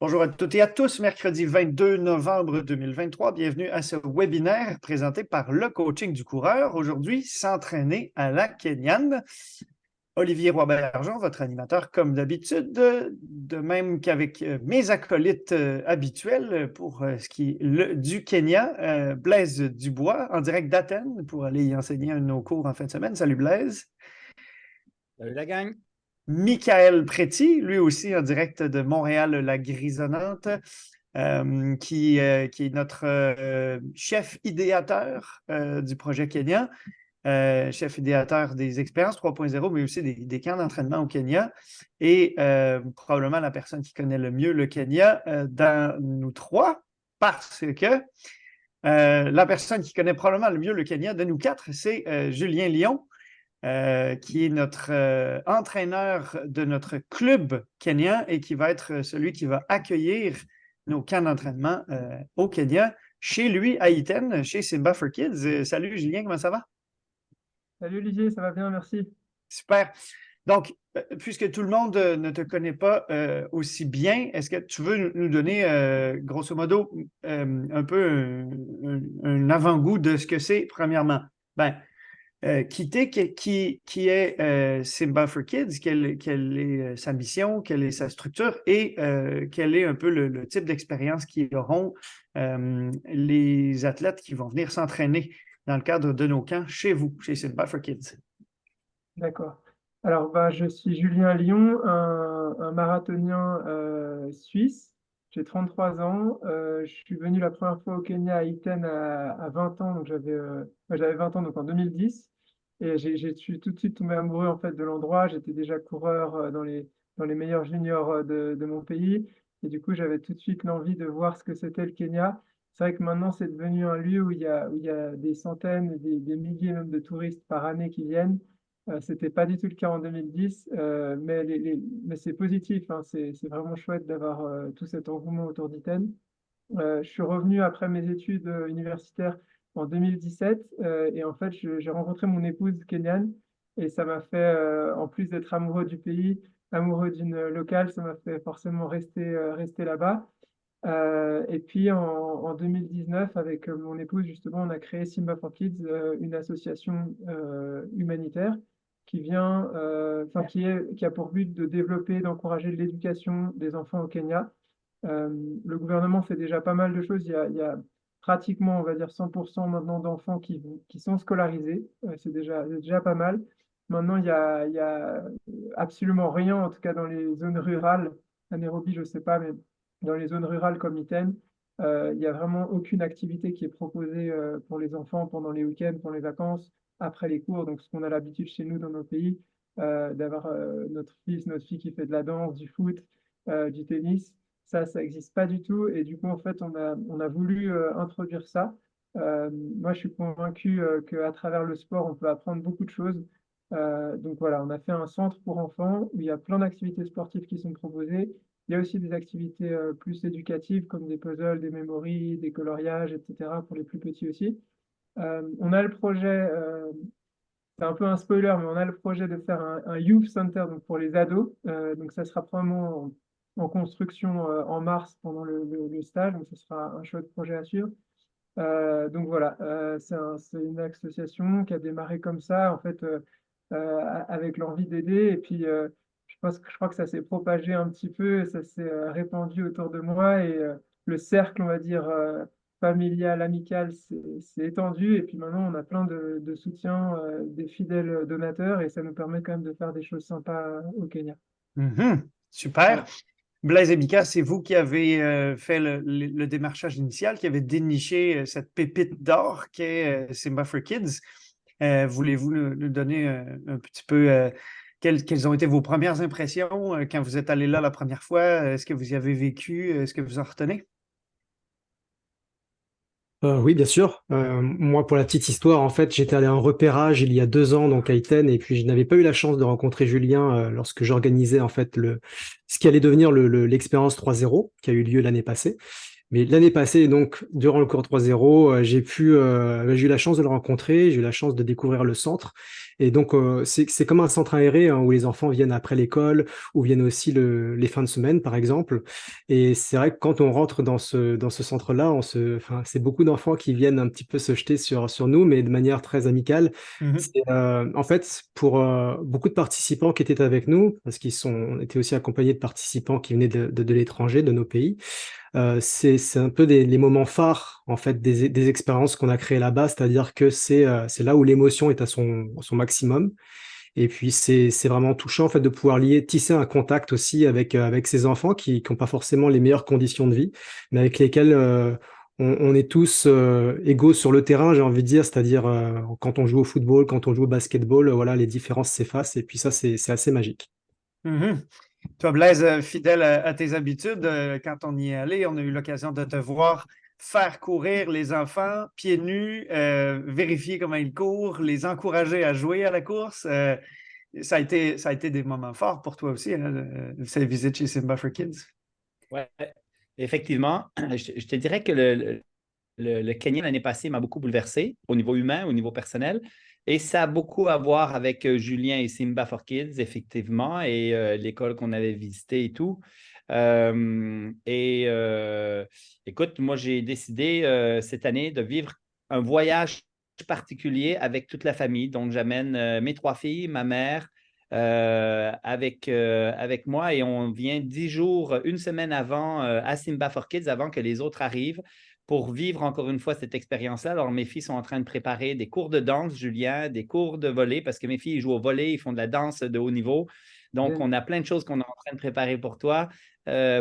Bonjour à toutes et à tous, mercredi 22 novembre 2023. Bienvenue à ce webinaire présenté par le coaching du coureur. Aujourd'hui, s'entraîner à la Kenyane. Olivier Roy-Bergeon, votre animateur comme d'habitude, de même qu'avec mes acolytes habituels pour ce qui est du Kenya, Blaise Dubois, en direct d'Athènes pour aller y enseigner un de nos cours en fin de semaine. Salut Blaise. Salut la gang. Michael Préti, lui aussi en direct de Montréal, la Grisonnante, qui est notre chef idéateur du projet Kenya, chef idéateur des expériences 3.0, mais aussi des camps d'entraînement au Kenya, et probablement la personne qui connaît le mieux le Kenya dans nous trois, parce que la personne qui connaît probablement le mieux le Kenya de nous quatre, c'est Julien Lyon, qui est notre entraîneur de notre club kenyan et qui va être celui qui va accueillir nos camps d'entraînement au Kenya, chez lui, à Iten, chez Simba for Kids. Salut Julien, comment ça va? Salut Olivier, ça va bien, merci. Super. Donc, puisque tout le monde ne te connaît pas aussi bien, est-ce que tu veux nous donner, grosso modo, un peu un avant-goût de ce que c'est, premièrement? Ben, qui est Simba for Kids, quelle est sa mission, quelle est sa structure et quel est un peu le type d'expérience qu'ils auront les athlètes qui vont venir s'entraîner dans le cadre de nos camps chez vous, chez Simba for Kids. D'accord. Alors, je suis Julien Lyon, un marathonien suisse. J'ai 33 ans. Je suis venu la première fois au Kenya à Iten à 20 ans, donc j'avais 20 ans donc en 2010. Et je suis tout de suite tombé amoureux en fait de l'endroit. J'étais déjà coureur dans les meilleurs juniors de mon pays. Et du coup, j'avais tout de suite l'envie de voir ce que c'était le Kenya. C'est vrai que maintenant, c'est devenu un lieu où il y a des centaines, des milliers même de touristes par année qui viennent. C'était pas du tout le cas en 2010, mais c'est positif, hein, c'est vraiment chouette d'avoir tout cet engouement autour d'Iten. Je suis revenu après mes études universitaires en 2017 et en fait, j'ai rencontré mon épouse kenyane et ça m'a fait, en plus d'être amoureux du pays, amoureux d'une locale, ça m'a fait forcément rester là-bas. Et puis en 2019, avec mon épouse, justement, on a créé Simba for Kids, une association humanitaire qui a pour but de développer, d'encourager l'éducation des enfants au Kenya. Euh, le gouvernement fait déjà pas mal de choses. Il y a pratiquement, on va dire, 100% maintenant d'enfants qui sont scolarisés. C'est déjà pas mal. Maintenant, il y a absolument rien, en tout cas dans les zones rurales. À Nairobi, je ne sais pas, mais dans les zones rurales comme Iten, il n'y a vraiment aucune activité qui est proposée pour les enfants pendant les week-ends, pour les vacances, après les cours. Donc, ce qu'on a l'habitude chez nous dans nos pays, d'avoir notre fils, notre fille qui fait de la danse, du foot, du tennis, ça n'existe pas du tout. Et du coup, en fait, on a voulu introduire ça. Moi, je suis convaincu qu'à travers le sport, on peut apprendre beaucoup de choses. Donc voilà, on a fait un centre pour enfants où il y a plein d'activités sportives qui sont proposées. Il y a aussi des activités plus éducatives comme des puzzles, des memories, des coloriages, etc. pour les plus petits aussi. On a le projet, c'est un peu un spoiler, mais on a le projet de faire un Youth Center donc pour les ados. Donc ça sera probablement en construction en mars pendant le stage, donc ce sera un chouette projet à suivre. Donc voilà, c'est une association qui a démarré comme ça, en fait, avec l'envie d'aider. Et puis, je crois que ça s'est propagé un petit peu, et ça s'est répandu autour de moi. Et le cercle, on va dire, familial, amical, s'est étendu. Et puis maintenant, on a plein de soutien des fidèles donateurs, et ça nous permet quand même de faire des choses sympas au Kenya. Super. Voilà. Blaise et Mika, c'est vous qui avez fait le démarchage initial, qui avez déniché cette pépite d'or qu'est Simba for Kids. Voulez-vous nous donner un petit peu quelles ont été vos premières impressions quand vous êtes allé là la première fois? Est-ce que vous y avez vécu? Est-ce que vous en retenez? Oui, bien sûr. Moi, pour la petite histoire, en fait, j'étais allé en repérage il y a 2 ans, donc à Iten, et puis je n'avais pas eu la chance de rencontrer Julien lorsque j'organisais en fait ce qui allait devenir l'expérience 3.0 qui a eu lieu l'année passée. Mais l'année passée, donc, durant le cours 3.0, j'ai eu la chance de le rencontrer, j'ai eu la chance de découvrir le centre. Et donc, c'est comme un centre aéré hein, où les enfants viennent après l'école, ou viennent aussi les fins de semaine, par exemple. Et c'est vrai que quand on rentre dans ce centre-là, enfin, c'est beaucoup d'enfants qui viennent un petit peu se jeter sur nous, mais de manière très amicale. Mhm. C'est, en fait, pour beaucoup de participants qui étaient avec nous, parce on était aussi accompagnés de participants qui venaient de l'étranger, de nos pays, c'est un peu les moments phares en fait des expériences qu'on a créées là-bas, c'est-à-dire que c'est là où l'émotion est à son maximum. Et puis c'est vraiment touchant en fait de pouvoir tisser un contact aussi avec ces enfants qui n'ont pas forcément les meilleures conditions de vie, mais avec lesquels on est tous égaux sur le terrain, j'ai envie de dire, c'est-à-dire quand on joue au football, quand on joue au basketball, voilà, les différences s'effacent et puis ça c'est assez magique. Mhm. Toi, Blaise, fidèle à tes habitudes, quand on y est allé, on a eu l'occasion de te voir faire courir les enfants pieds nus, vérifier comment ils courent, les encourager à jouer à la course. Ça a été des moments forts pour toi aussi, hein, ces visites chez Simba for Kids. Ouais, effectivement. Je te dirais que le Kenya l'année passée m'a beaucoup bouleversé au niveau humain, au niveau personnel. Et ça a beaucoup à voir avec Julien et Simba for Kids, effectivement, et l'école qu'on avait visitée et tout. Écoute, moi, j'ai décidé cette année de vivre un voyage particulier avec toute la famille. Donc, j'amène mes 3 filles, ma mère, avec moi et on vient 10 jours, une semaine avant à Simba for Kids, avant que les autres arrivent pour vivre encore une fois cette expérience-là. Alors, mes filles sont en train de préparer des cours de danse, Julien, des cours de volley, parce que mes filles jouent au volley, ils font de la danse de haut niveau. Donc, on a plein de choses qu'on est en train de préparer pour toi,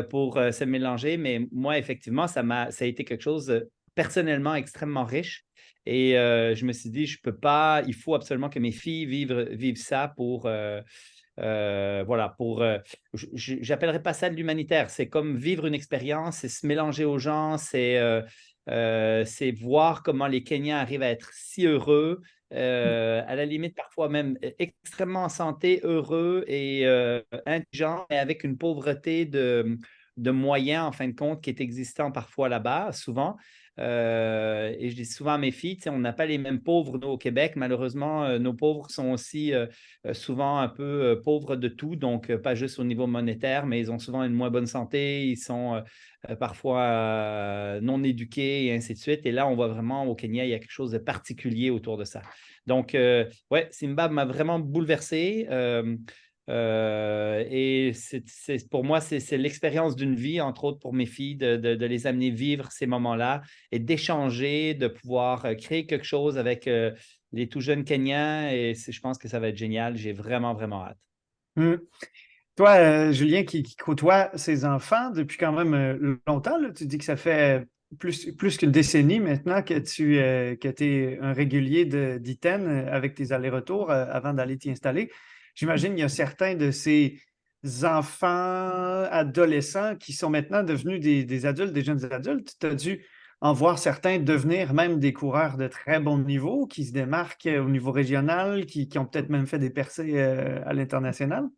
pour se mélanger. Mais moi, effectivement, ça a été quelque chose personnellement extrêmement riche. Et je me suis dit, je peux pas, il faut absolument que mes filles vivent ça voilà, j'appellerais pas ça de l'humanitaire. C'est comme vivre une expérience, c'est se mélanger aux gens, c'est voir comment les Kenyans arrivent à être si heureux, à la limite parfois même extrêmement en santé, heureux et intelligents, mais avec une pauvreté de moyens, en fin de compte, qui est existant parfois là-bas, souvent. Et je dis souvent à mes filles, tu sais, on n'a pas les mêmes pauvres, nous, au Québec. Malheureusement, nos pauvres sont aussi souvent un peu pauvres de tout, donc pas juste au niveau monétaire, mais ils ont souvent une moins bonne santé, ils sont parfois non éduqués et ainsi de suite. Et là, on voit vraiment au Kenya, il y a quelque chose de particulier autour de ça. Donc, ouais, Simba m'a vraiment bouleversé. Et pour moi, c'est l'expérience d'une vie, entre autres pour mes filles, de les amener vivre ces moments-là et d'échanger, de pouvoir créer quelque chose avec les tout jeunes Kenyans. Et je pense que ça va être génial. J'ai vraiment, vraiment hâte. Hmm. Toi, Julien, qui côtoie ses enfants depuis quand même longtemps, là, tu dis que ça fait plus qu'une décennie maintenant que tu es un régulier d'Iten avec tes allers-retours avant d'aller t'y installer. J'imagine qu'il y a certains de ces enfants, adolescents qui sont maintenant devenus des adultes, des jeunes adultes. Tu as dû en voir certains devenir même des coureurs de très bon niveau, qui se démarquent au niveau régional, qui ont peut-être même fait des percées à l'international.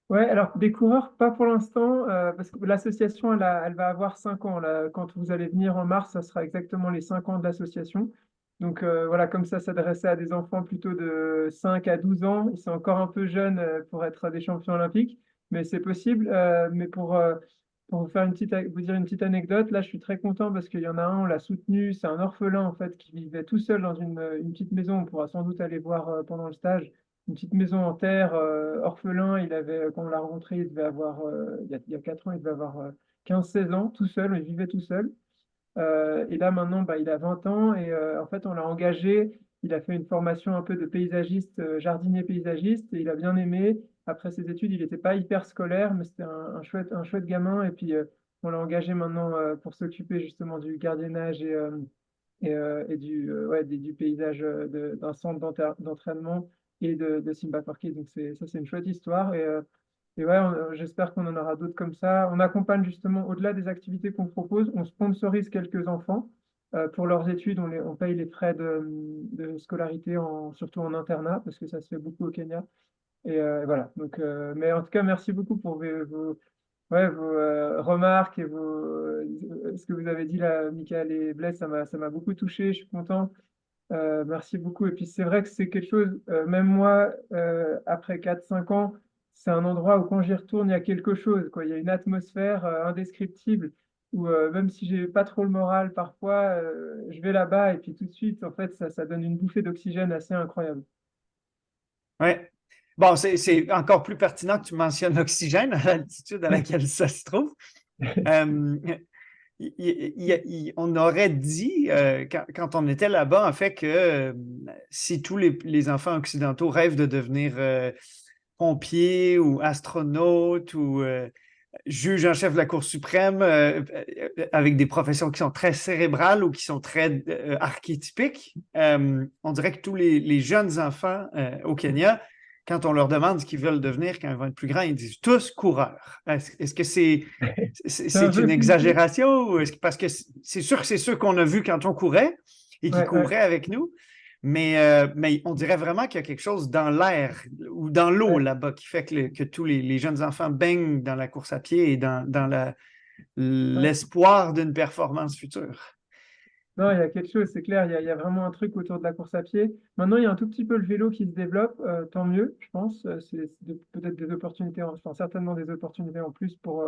Ouais, alors des coureurs, pas pour l'instant, parce que l'association, elle va avoir 5 ans. Là. Quand vous allez venir en mars, ça sera exactement les 5 ans de l'association. Donc voilà, comme ça s'adressait à des enfants plutôt de 5 à 12 ans. Ils sont encore un peu jeunes pour être des champions olympiques, mais c'est possible. Mais pour vous faire vous dire une petite anecdote, là, je suis très content parce qu'il y en a un, on l'a soutenu. C'est un orphelin en fait qui vivait tout seul dans une petite maison. On pourra sans doute aller voir pendant le stage une petite maison en terre, orphelin. Quand on l'a rencontré, il devait avoir, il y a 4 ans, il devait avoir 15-16 ans, tout seul, il vivait tout seul. Et là, maintenant, bah, il a 20 ans et en fait, on l'a engagé. Il a fait une formation un peu de paysagiste, jardinier paysagiste, et il a bien aimé. Après ses études, il n'était pas hyper scolaire, mais c'était un chouette gamin. Et puis, on l'a engagé maintenant pour s'occuper justement du gardiennage et ouais, du paysage d'un centre d'entraînement et de Simba for Kids. Donc c'est une chouette histoire. Et ouais, j'espère qu'on en aura d'autres comme ça. On accompagne justement, au-delà des activités qu'on propose, on sponsorise quelques enfants. Pour leurs études, on paye les frais de scolarité, surtout en internat, parce que ça se fait beaucoup au Kenya. Et voilà. Donc, mais en tout cas, merci beaucoup pour ouais, vos remarques et ce que vous avez dit là, Michael et Blaise, ça m'a beaucoup touché. Je suis content. Merci beaucoup. Et puis c'est vrai que c'est quelque chose, même moi, après 4 5 ans, c'est un endroit où quand j'y retourne, il y a quelque chose, quoi. Il y a une atmosphère indescriptible où même si j'ai pas trop le moral parfois, je vais là-bas et puis tout de suite, en fait, ça donne une bouffée d'oxygène assez incroyable. Oui. Bon, c'est encore plus pertinent que tu mentionnes l'oxygène à l'altitude à laquelle ça se trouve. Euh, on aurait dit, quand on était là-bas, en fait, que si tous les enfants occidentaux rêvent de devenir pompiers ou astronautes ou juges en chef de la Cour suprême avec des professions qui sont très cérébrales ou qui sont très archétypiques, on dirait que tous les jeunes enfants au Kenya, quand on leur demande ce qu'ils veulent devenir quand ils vont être plus grands, ils disent tous coureurs. Est-ce que C'est un c'est une peu cliché. exagération ou parce que c'est sûr que c'est ceux qu'on a vus quand on courait et qui Ouais, ouais, couraient avec nous, mais on dirait vraiment qu'il y a quelque chose dans l'air ou dans l'eau ouais, là-bas qui fait que tous les jeunes enfants baignent dans la course à pied et dans ouais. l'espoir d'une performance future. Non, il y a quelque chose, c'est clair, il y a vraiment un truc autour de la course à pied. Maintenant, il y a un tout petit peu le vélo qui se développe, tant mieux, je pense. Peut-être des opportunités, enfin certainement des opportunités en plus pour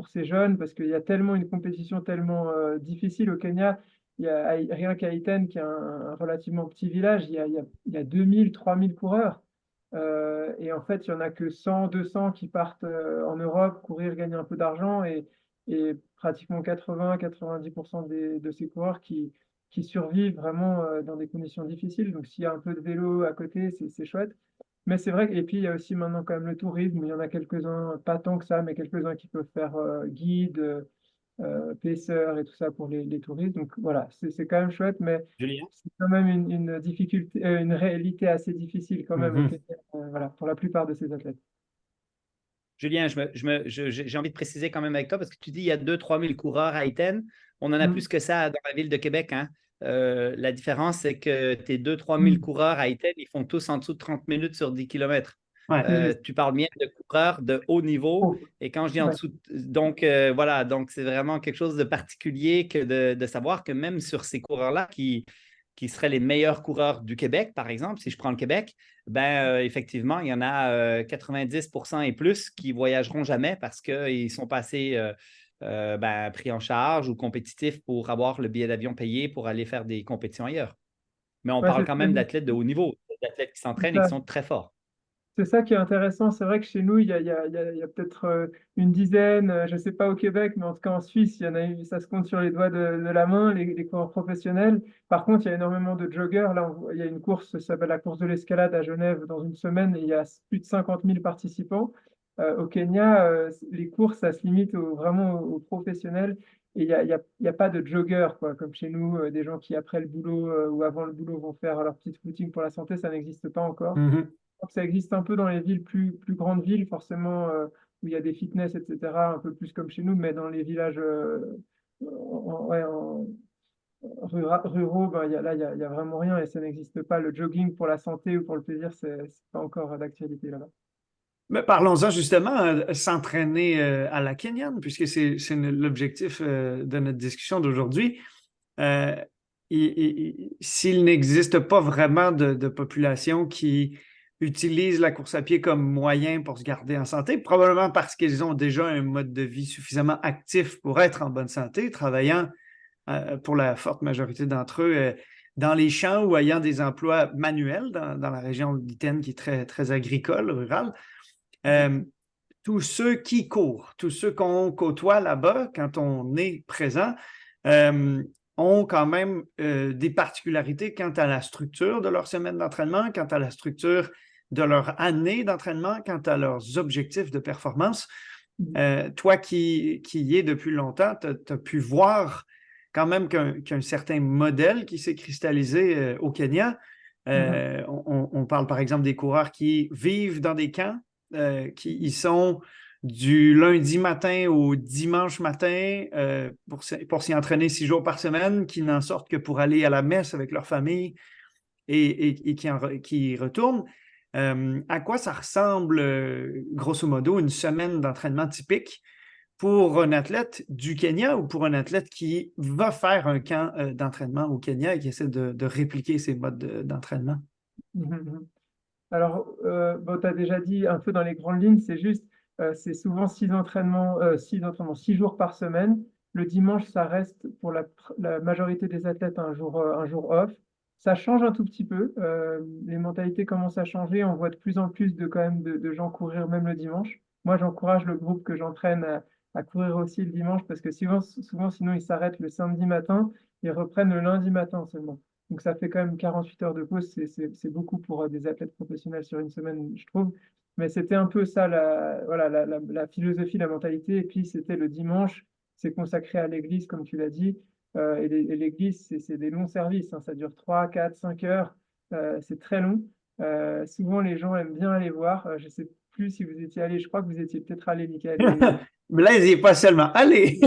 ces jeunes, parce qu'il y a tellement une compétition tellement difficile au Kenya. Il y a rien qu'à Iten, qui est un relativement petit village, il y a 2000, 3000 coureurs. Et en fait, il n'y en a que 100, 200 qui partent en Europe courir, gagner un peu d'argent. Et pratiquement 80-90% de ces coureurs qui survivent vraiment dans des conditions difficiles. Donc, s'il y a un peu de vélo à côté, c'est chouette. Mais c'est vrai, et puis il y a aussi maintenant quand même le tourisme, il y en a quelques-uns, pas tant que ça, mais quelques-uns qui peuvent faire guide, paisseur et tout ça pour les touristes. Donc voilà, c'est quand même chouette, mais Julien? c'est quand même une difficulté, une réalité assez difficile quand même au Mhm. Kenya, voilà, pour la plupart de ces athlètes. Julien, j'ai envie de préciser quand même avec toi parce que tu dis il y a 2 000 à 3 000 coureurs à Iten. On en a plus Mm. que ça dans la ville de Québec, hein. La différence, c'est que tes 2 000 à 3 000 Mm. coureurs à Iten, ils font tous en dessous de 30 minutes sur 10 kilomètres. Ouais. C'est juste. Tu parles bien de coureurs de haut niveau. Oh, Et quand je dis en ouais. dessous, donc voilà, donc c'est vraiment quelque chose de particulier que de savoir que même sur ces coureurs-là qui seraient les meilleurs coureurs du Québec, par exemple, si je prends le Québec, effectivement, il y en a 90% et plus qui voyageront jamais parce qu'ils sont passés pris en charge ou compétitifs pour avoir le billet d'avion payé pour aller faire des compétitions ailleurs. Mais on Ouais, parle c'est quand très même juste. d'athlètes de haut niveau, d'athlètes qui C'est s'entraînent et qui ça. sont très forts. C'est ça qui est intéressant. C'est vrai que chez nous, il y a peut-être une dizaine, je ne sais pas au Québec, mais en tout cas en Suisse, il y en a eu, ça se compte sur les doigts de la main, les coureurs professionnels. Par contre, il y a énormément de joggers. Là, il y a une course, ça s'appelle la course de l'escalade à Genève dans une semaine, et il y a plus de 50 000 participants. Au Kenya, les courses, ça se limite vraiment aux professionnels. Et il y a pas de joggers, quoi, comme chez nous, des gens qui, après le boulot ou avant le boulot, vont faire leur petite footing pour la santé, ça n'existe pas encore. Mhm. Ça existe un peu dans les villes plus grandes villes, forcément, où il y a des fitness, etc., un peu plus comme chez nous, mais dans les villages ouais, ruraux, ben, il y a vraiment rien et ça n'existe pas. Le jogging pour la santé ou pour le plaisir, c'est pas encore d'actualité là-bas. Mais parlons-en justement, s'entraîner à la kenyane, puisque c'est l'objectif de notre discussion d'aujourd'hui. Euh, S'il n'existe pas vraiment de population qui utilise la course à pied comme moyen pour se garder en santé, probablement parce qu'ils ont déjà un mode de vie suffisamment actif pour être en bonne santé, travaillant pour la forte majorité d'entre eux dans les champs ou ayant des emplois manuels dans la région d'Iten qui est très, très agricole, rurale. Euh, tous ceux qui courent, tous ceux qu'on côtoie là-bas quand on est présent, euh, ont quand même des particularités quant à la structure de leur semaine d'entraînement, quant à la structure de leur année d'entraînement, quant à leurs objectifs de performance. Toi qui y es depuis longtemps, tu as pu voir quand même qu'un certain modèle qui s'est cristallisé au Kenya. Mhm. On parle par exemple des coureurs qui vivent dans des camps, qui y sont du lundi matin au dimanche matin pour s'y entraîner 6 jours par semaine, qui n'en sortent que pour aller à la messe avec leur famille et qui retournent. À quoi ça ressemble, grosso modo, une semaine d'entraînement typique pour un athlète du Kenya ou pour un athlète qui va faire un camp d'entraînement au Kenya et qui essaie de répliquer ces modes d'entraînement? Mhm. Alors, bon, tu as déjà dit un peu dans les grandes lignes, c'est juste, c'est souvent 6 jours par semaine. Le dimanche, ça reste pour la majorité des athlètes un jour off. Ça change un tout petit peu. Les mentalités commencent à changer. On voit de plus en plus quand même de gens courir même le dimanche. Moi, j'encourage le groupe que j'entraîne à courir aussi le dimanche parce que souvent, sinon, ils s'arrêtent le samedi matin et reprennent le lundi matin seulement. Donc ça fait quand même 48 heures de pause, c'est beaucoup pour des athlètes professionnels sur une semaine, je trouve. Mais c'était un peu ça, voilà, la philosophie, la mentalité. Et puis c'était le dimanche, c'est consacré à l'église, comme tu l'as dit. Et l'église, c'est des longs services, hein, ça dure 3, 4, 5 heures. C'est très long. Souvent, les gens aiment bien aller voir. Je ne sais plus si vous étiez allé, je crois que vous étiez peut-être allé, Michael. Blaise, il n'est pas seulement allez.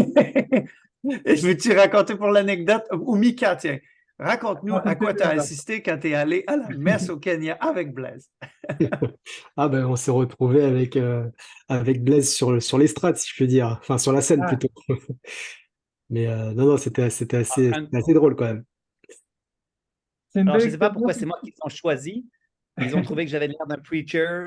Je veux-tu raconter pour l'anecdote? Ou Mika, tiens, raconte-nous à quoi tu as assisté quand tu es allé à la messe au Kenya avec Blaise. Ah ben on s'est retrouvé avec Blaise sur l'estrade, si je peux dire. Enfin, sur la scène plutôt. Mais non, c'était assez drôle quand même. Alors, je ne sais pas pourquoi c'est moi qui ont choisi. Ils ont trouvé que j'avais l'air d'un preacher,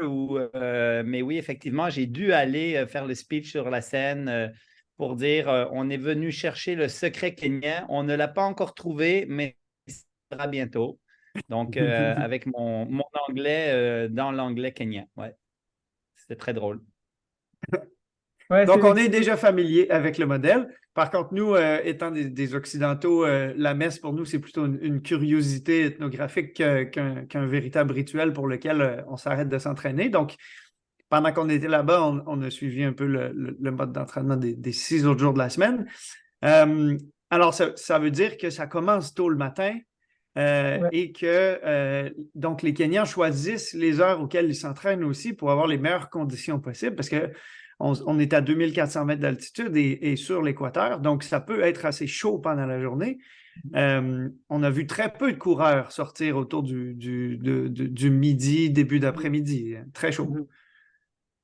mais oui, effectivement, j'ai dû aller faire le speech sur la scène pour dire on est venu chercher le secret kenyan. On ne l'a pas encore trouvé, mais il sera bientôt. Donc, avec mon anglais dans l'anglais kenyan. Ouais. C'était très drôle. Ouais, donc, on est déjà familier avec le modèle. Par contre, nous, étant des Occidentaux, la messe, pour nous, c'est plutôt une curiosité ethnographique qu'un véritable rituel pour lequel on s'arrête de s'entraîner. Donc, pendant qu'on était là-bas, on a suivi un peu le mode d'entraînement des 6 autres jours de la semaine. Alors, ça veut dire que ça commence tôt le matin et que donc les Kenyans choisissent les heures auxquelles ils s'entraînent aussi pour avoir les meilleures conditions possibles parce que on est à 2400 mètres d'altitude et sur l'équateur, donc ça peut être assez chaud pendant la journée. On a vu très peu de coureurs sortir autour du midi, début d'après-midi. Très chaud.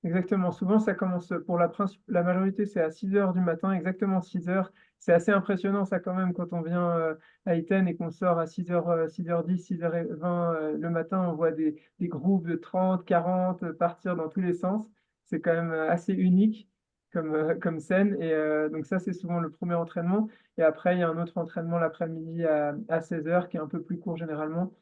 Exactement. Souvent, ça commence pour la majorité, c'est à 6 heures du matin, exactement 6 heures. C'est assez impressionnant, ça, quand même, quand on vient à Iten et qu'on sort à 6h, 6h10, 6h20 le matin, on voit des groupes de 30, 40 partir dans tous les sens. C'est quand même assez unique comme scène. Et donc, ça, c'est souvent le premier entraînement. Et après, il y a un autre entraînement l'après-midi à 16 heures qui est un peu plus court généralement.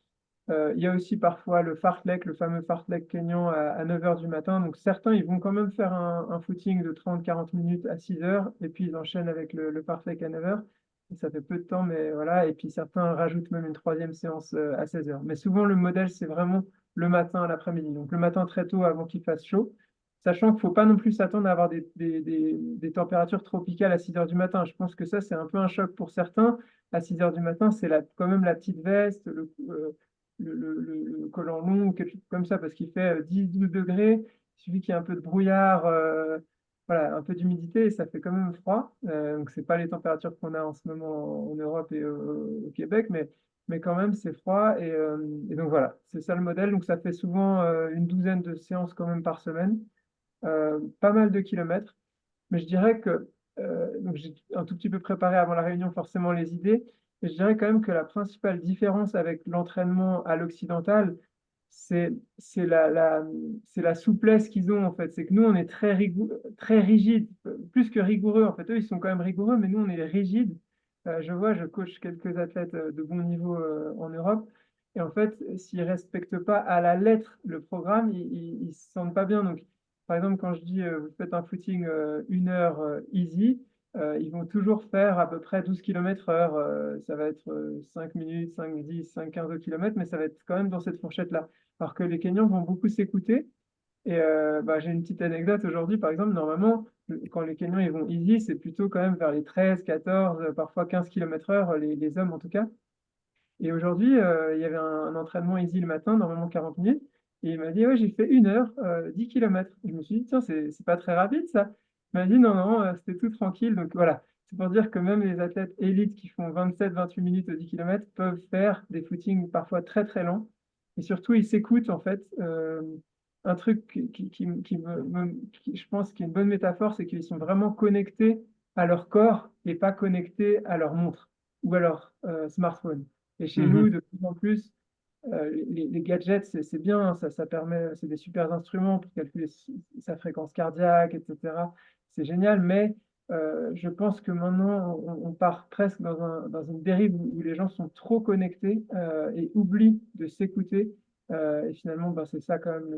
Il y a aussi parfois le fartlek, le fameux fartlek kényan à 9 heures du matin. Donc certains, ils vont quand même faire un footing de 30-40 minutes à 6 heures et puis ils enchaînent avec le fartlek à 9 heures. Et ça fait peu de temps, mais voilà. Et puis certains rajoutent même une troisième séance à 16 heures. Mais souvent, le modèle, c'est vraiment le matin à l'après-midi. Donc le matin très tôt avant qu'il fasse chaud. Sachant qu'il ne faut pas non plus s'attendre à avoir des températures tropicales à 6 heures du matin. Je pense que ça, c'est un peu un choc pour certains. À 6 heures du matin, c'est quand même la petite veste, le collant long ou quelque chose comme ça, parce qu'il fait 10-12 degrés. Il suffit qu'il y ait un peu de brouillard, voilà, un peu d'humidité et ça fait quand même froid. Donc, ce n'est pas les températures qu'on a en ce moment en Europe et au Québec, mais quand même, c'est froid. Et donc, voilà, c'est ça le modèle. Donc, ça fait souvent une douzaine de séances quand même par semaine, pas mal de kilomètres. Mais je dirais que, donc j'ai un tout petit peu préparé avant la réunion forcément les idées, et je dirais quand même que la principale différence avec l'entraînement à l'occidental, c'est c'est la souplesse qu'ils ont en fait. C'est que nous, on est très rigide, plus que rigoureux. En fait, eux, ils sont quand même rigoureux, mais nous, on est rigide. Je coach quelques athlètes de bon niveau en Europe. Et en fait, s'ils ne respectent pas à la lettre le programme, ils ne se sentent pas bien. Donc, par exemple, quand je dis vous faites un footing 1 heure easy, ils vont toujours faire à peu près 12 km/h. Ça va être 5 minutes, 5, 10, 5, 15 km, mais ça va être quand même dans cette fourchette-là. Alors que les Kenyans vont beaucoup s'écouter. Et j'ai une petite anecdote aujourd'hui, par exemple, normalement, quand les Kenyans ils vont easy, c'est plutôt quand même vers les 13, 14, parfois 15 km/h, les hommes en tout cas. Et aujourd'hui, il y avait un entraînement easy le matin, normalement 40 minutes. Et il m'a dit, ouais, j'ai fait 1 heure, 10 km. Je me suis dit, tiens, c'est pas très rapide ça. Il m'a dit, non, non, c'était tout tranquille. Donc voilà, c'est pour dire que même les athlètes élites qui font 27-28 minutes au 10 km peuvent faire des footings parfois très très lents. Et surtout, ils s'écoutent en fait. un truc je pense qui est une bonne métaphore, c'est qu'ils sont vraiment connectés à leur corps et pas connectés à leur montre ou à leur smartphone. Et chez nous, de plus en plus, les gadgets, c'est bien, ça permet, c'est des super instruments pour calculer sa fréquence cardiaque, etc. C'est génial, mais je pense que maintenant, on part presque dans une dérive où les gens sont trop connectés et oublient de s'écouter. Et finalement, ben, c'est ça quand même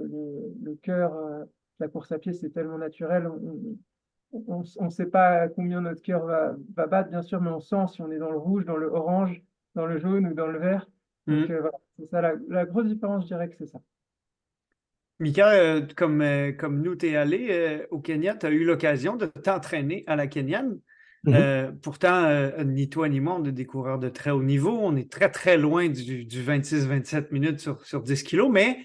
le cœur de la course à pied, c'est tellement naturel. On ne sait pas combien notre cœur va battre, bien sûr, mais on sent si on est dans le rouge, dans le orange, dans le jaune ou dans le vert. Donc voilà, c'est ça la grosse différence, je dirais que c'est ça. Mika, comme nous, tu es allé au Kenya, tu as eu l'occasion de t'entraîner à la kenyane. Pourtant, ni toi ni moi, on est des coureurs de très haut niveau. On est très, très loin du 26-27 minutes sur 10 kilos, mais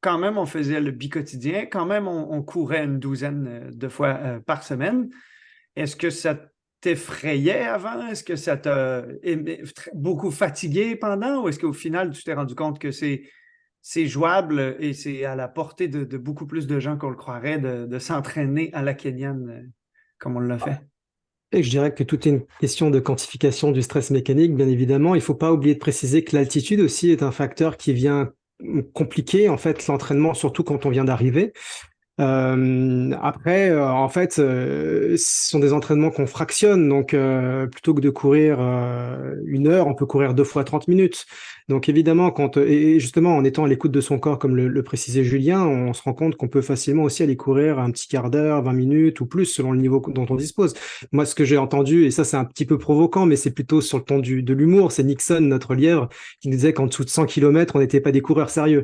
quand même, on faisait le bi-quotidien. Quand même, on courait une douzaine de fois par semaine. Est-ce que ça t'effrayait avant? Est-ce que ça t'a beaucoup fatigué pendant? Ou est-ce qu'au final, tu t'es rendu compte que c'est jouable et c'est à la portée de beaucoup plus de gens qu'on le croirait de s'entraîner à la kenyane comme on l'a fait? Et je dirais que tout est une question de quantification du stress mécanique, bien évidemment. Il ne faut pas oublier de préciser que l'altitude aussi est un facteur qui vient compliquer en fait l'entraînement, surtout quand on vient d'arriver. Après, en fait, ce sont des entraînements qu'on fractionne. Donc, plutôt que de courir 1 heure, on peut courir 2 fois 30 minutes. Donc, évidemment, et justement, en étant à l'écoute de son corps, comme le précisait Julien, on se rend compte qu'on peut facilement aussi aller courir un petit quart d'heure, 20 minutes ou plus, selon le niveau dont on dispose. Moi, ce que j'ai entendu, et ça, c'est un petit peu provoquant, mais c'est plutôt sur le ton de l'humour, c'est Nixon, notre lièvre, qui nous disait qu'en dessous de 100 km, on n'était pas des coureurs sérieux.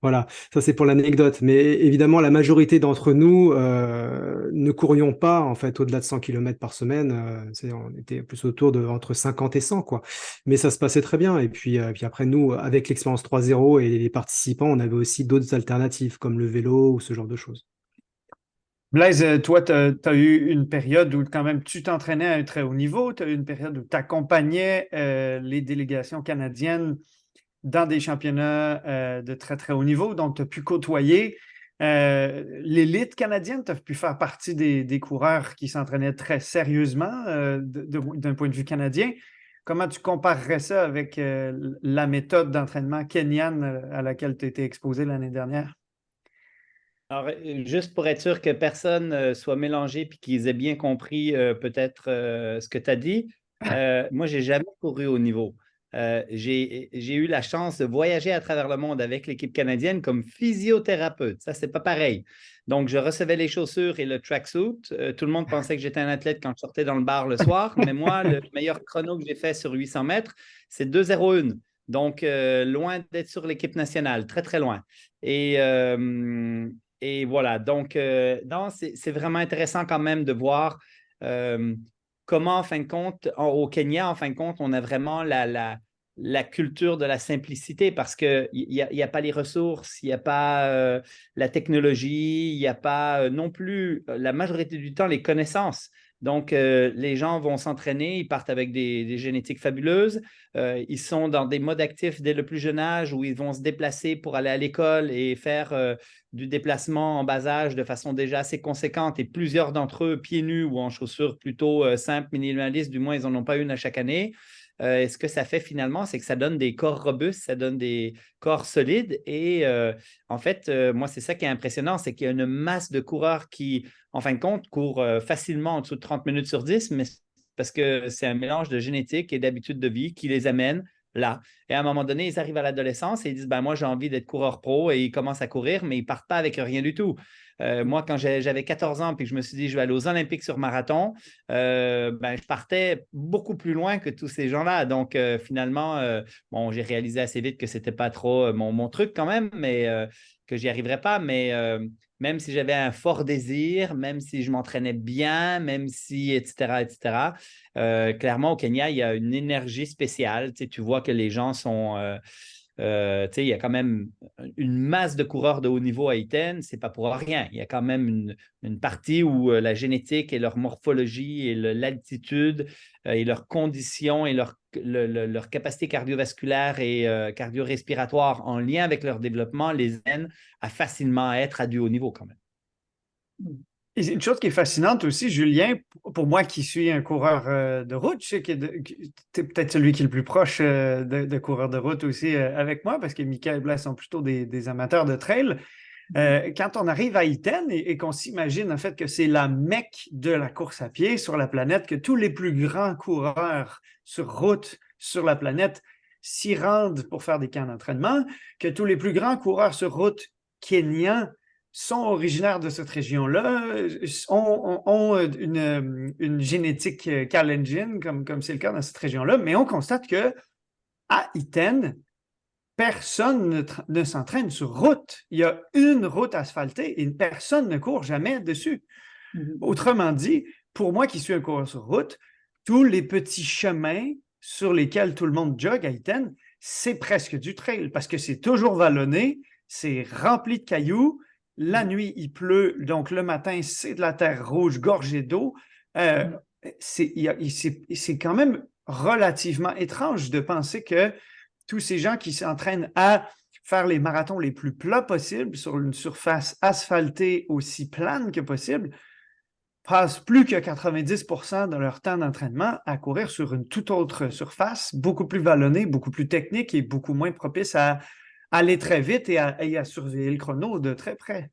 Voilà, ça c'est pour l'anecdote. Mais évidemment, la majorité d'entre nous ne courions pas en fait au-delà de 100 km par semaine. On était plus autour de entre 50 et 100 quoi. Mais ça se passait très bien. Et puis après nous, avec l'expérience 3.0 et les participants, on avait aussi d'autres alternatives comme le vélo ou ce genre de choses. Blaise, toi, tu as eu une période où quand même tu t'entraînais à un très haut niveau. Tu as eu une période où tu accompagnais les délégations canadiennes dans des championnats de très, très haut niveau. Donc, tu as pu côtoyer l'élite canadienne. Tu as pu faire partie des coureurs qui s'entraînaient très sérieusement d'un point de vue canadien. Comment tu comparerais ça avec la méthode d'entraînement kenyane à laquelle tu as été exposé l'année dernière? Alors, juste pour être sûr que personne soit mélangé et qu'ils aient bien compris peut-être ce que tu as dit, moi, je n'ai jamais couru au niveau. J'ai eu la chance de voyager à travers le monde avec l'équipe canadienne comme physiothérapeute. Ça, c'est pas pareil. Donc, je recevais les chaussures et le tracksuit. Tout le monde pensait que j'étais un athlète quand je sortais dans le bar le soir, mais moi, le meilleur chrono que j'ai fait sur 800 mètres, c'est 2,01. Donc, loin d'être sur l'équipe nationale, très, très loin. Et voilà, donc, non, c'est vraiment intéressant quand même de voir comment, en fin de compte, au Kenya, en fin de compte, on a vraiment la culture de la simplicité parce qu'il n'y a pas les ressources, il n'y a pas la technologie, il n'y a pas non plus, la majorité du temps, les connaissances. Donc, les gens vont s'entraîner, ils partent avec des génétiques fabuleuses. Ils sont dans des modes actifs dès le plus jeune âge où ils vont se déplacer pour aller à l'école et faire du déplacement en bas âge de façon déjà assez conséquente et plusieurs d'entre eux pieds nus ou en chaussures plutôt simples, minimalistes, du moins ils n'en ont pas une à chaque année. Et ce que ça fait finalement, c'est que ça donne des corps robustes, ça donne des corps solides. Et en fait, moi, c'est ça qui est impressionnant, c'est qu'il y a une masse de coureurs qui, en fin de compte, courent facilement en dessous de 30 minutes sur 10, mais parce que c'est un mélange de génétique et d'habitude de vie qui les amène là. Et à un moment donné, ils arrivent à l'adolescence et ils disent ben, moi, j'ai envie d'être coureur pro et ils commencent à courir, mais ils ne partent pas avec rien du tout. Moi, quand j'avais 14 ans et que je me suis dit je vais aller aux Olympiques sur marathon, ben, je partais beaucoup plus loin que tous ces gens-là. Donc, finalement, bon, j'ai réalisé assez vite que ce n'était pas trop mon truc quand même, mais que j'y arriverais pas. Mais même si j'avais un fort désir, même si je m'entraînais bien, même si, etc., clairement, au Kenya, il y a une énergie spéciale. Tu vois que les gens sont... il y a quand même une masse de coureurs de haut niveau à Iten, c'est pas pour rien. Il y a quand même une partie où la génétique et leur morphologie et l'altitude et leurs conditions et leur leur capacité cardiovasculaire et cardio-respiratoire en lien avec leur développement les aide à facilement être à du haut niveau quand même. Et une chose qui est fascinante aussi, Julien, pour moi qui suis un coureur de route, je sais que tu es peut-être celui qui est le plus proche de coureurs de route aussi avec moi, parce que Mickaël et Blaise sont plutôt des amateurs de trail. Quand on arrive à Iten et qu'on s'imagine en fait que c'est la Mecque de la course à pied sur la planète, que tous les plus grands coureurs sur route sur la planète s'y rendent pour faire des camps d'entraînement, que tous les plus grands coureurs sur route kenyans sont originaires de cette région-là, ont une génétique kalenjin, comme c'est le cas dans cette région-là, mais on constate que à Iten, personne ne s'entraîne sur route. Il y a une route asphaltée et personne ne court jamais dessus. Autrement dit, pour moi qui suis un coureur sur route, tous les petits chemins sur lesquels tout le monde jogue à Iten, c'est presque du trail parce que c'est toujours vallonné, c'est rempli de cailloux. La nuit, il pleut, donc le matin, c'est de la terre rouge gorgée d'eau. C'est quand même relativement étrange de penser que tous ces gens qui s'entraînent à faire les marathons les plus plats possibles sur une surface asphaltée aussi plane que possible passent plus que 90% de leur temps d'entraînement à courir sur une toute autre surface, beaucoup plus vallonnée, beaucoup plus technique et beaucoup moins propice à aller très vite et à surveiller le chrono de très près.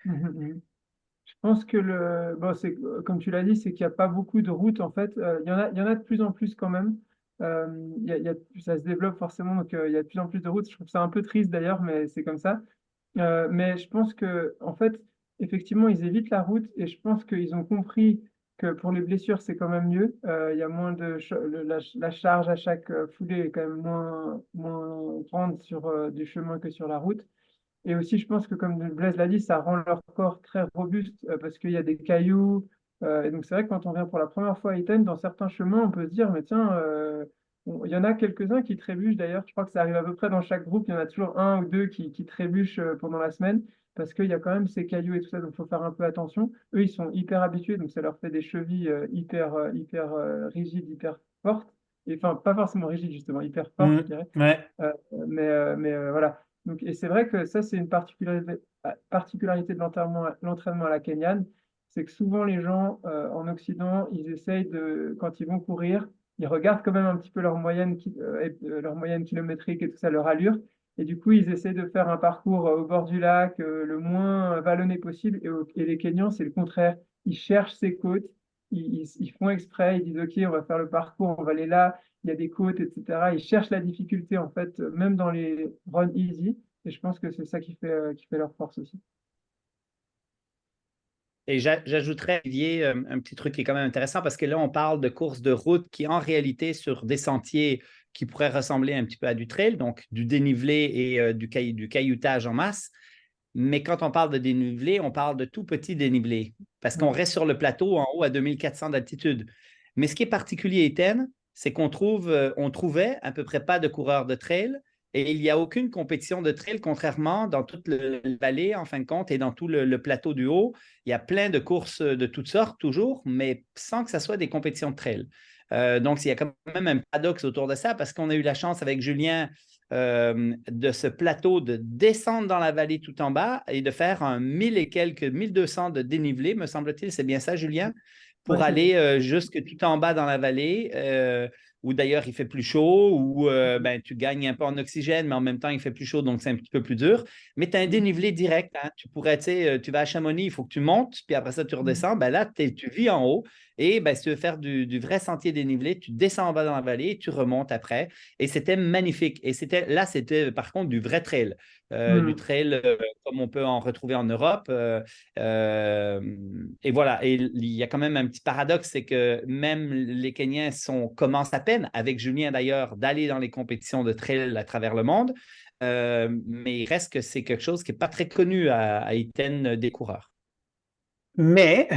Je pense que comme tu l'as dit, c'est qu'il n'y a pas beaucoup de routes en fait. Il y en a de plus en plus quand même. Ça se développe forcément, donc il y a de plus en plus de routes. Je trouve ça un peu triste d'ailleurs, mais c'est comme ça. Mais je pense que en fait, effectivement, ils évitent la route et je pense qu'ils ont compris que pour les blessures, c'est quand même mieux. Il y a moins la charge à chaque foulée est quand même moins grande sur du chemin que sur la route. Et aussi, je pense que, comme Blaise l'a dit, ça rend leur corps très robuste parce qu'il y a des cailloux. Et donc, c'est vrai que quand on vient pour la première fois à Iten, dans certains chemins, on peut se dire, mais tiens, il y en a quelques-uns qui trébuchent d'ailleurs. Je crois que ça arrive à peu près dans chaque groupe. Il y en a toujours un ou deux qui trébuchent pendant la semaine parce qu'il y a quand même ces cailloux et tout ça. Donc, il faut faire un peu attention. Eux, ils sont hyper habitués. Donc, ça leur fait des chevilles hyper rigides, hyper fortes. Et, enfin, pas forcément rigides, justement, hyper fortes, je dirais. Ouais. Mais voilà. Donc, et c'est vrai que ça, c'est une particularité de l'entraînement à la kenyane, c'est que souvent les gens en Occident, ils essayent quand ils vont courir, ils regardent quand même un petit peu leur moyenne kilométrique et tout ça, leur allure, et du coup, ils essayent de faire un parcours au bord du lac, le moins vallonné possible, et les Kenyans, c'est le contraire. Ils cherchent ces côtes, ils font exprès, ils disent, OK, on va faire le parcours, on va aller là, il y a des côtes, etc. Ils cherchent la difficulté, en fait, même dans les run easy. Et je pense que c'est ça qui fait leur force aussi. Et j'ajouterais, Olivier, un petit truc qui est quand même intéressant parce que là, on parle de courses de route qui, en réalité, sur des sentiers qui pourraient ressembler un petit peu à du trail, donc du dénivelé et du cailloutage en masse. Mais quand on parle de dénivelé, on parle de tout petit dénivelé parce qu'on reste sur le plateau en haut à 2400 d'altitude. Mais ce qui est particulier, Étienne, c'est qu'on trouvait à peu près pas de coureurs de trail et il n'y a aucune compétition de trail, contrairement dans toute la vallée, en fin de compte, et dans tout le plateau du haut. Il y a plein de courses de toutes sortes, toujours, mais sans que ce soit des compétitions de trail. Donc, il y a quand même un paradoxe autour de ça parce qu'on a eu la chance avec Julien de ce plateau de descendre dans la vallée tout en bas et de faire 1200 de dénivelé, me semble-t-il. C'est bien ça, Julien? Pour aller jusque tout en bas dans la vallée, où d'ailleurs il fait plus chaud, où tu gagnes un peu en oxygène, mais en même temps il fait plus chaud, donc c'est un petit peu plus dur. Mais tu as un dénivelé direct. Hein. Tu pourrais, tu vas à Chamonix, il faut que tu montes, puis après ça tu redescends. Là, tu vis en haut. Et si tu veux faire du vrai sentier dénivelé, tu descends en bas dans la vallée et tu remontes après. Et c'était magnifique. Et c'était par contre du vrai trail. Du trail comme on peut en retrouver en Europe. Et voilà. Et il y a quand même un petit paradoxe, c'est que même les Kenyans commencent à peine, avec Julien d'ailleurs, d'aller dans les compétitions de trail à travers le monde. Mais il reste que c'est quelque chose qui n'est pas très connu à Iten des coureurs. Mais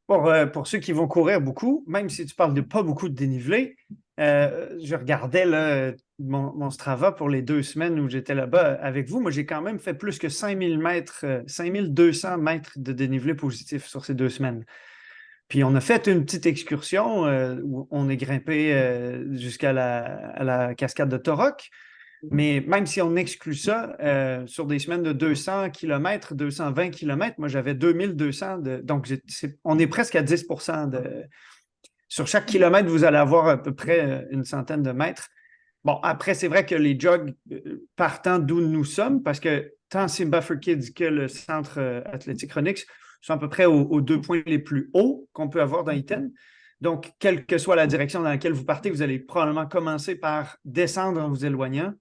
pour ceux qui vont courir beaucoup, même si tu parles de pas beaucoup de dénivelé, je regardais là, mon Strava pour les 2 semaines où j'étais là-bas avec vous. Moi, j'ai quand même fait plus que 5200 mètres de dénivelé positif sur ces 2 semaines. Puis on a fait une petite excursion où on est grimpé jusqu'à la cascade de Torok. Mais même si on exclut ça, sur des semaines de 200 km, 220 km, moi j'avais 2200. Donc on est presque à 10% de. Sur chaque kilomètre, vous allez avoir à peu près une centaine de mètres. Bon, après, c'est vrai que les jogs partant d'où nous sommes, parce que tant Simba for Kids que le centre athlétique Onyx sont à peu près aux 2 points les plus hauts qu'on peut avoir dans Iten. Donc, quelle que soit la direction dans laquelle vous partez, vous allez probablement commencer par descendre en vous éloignant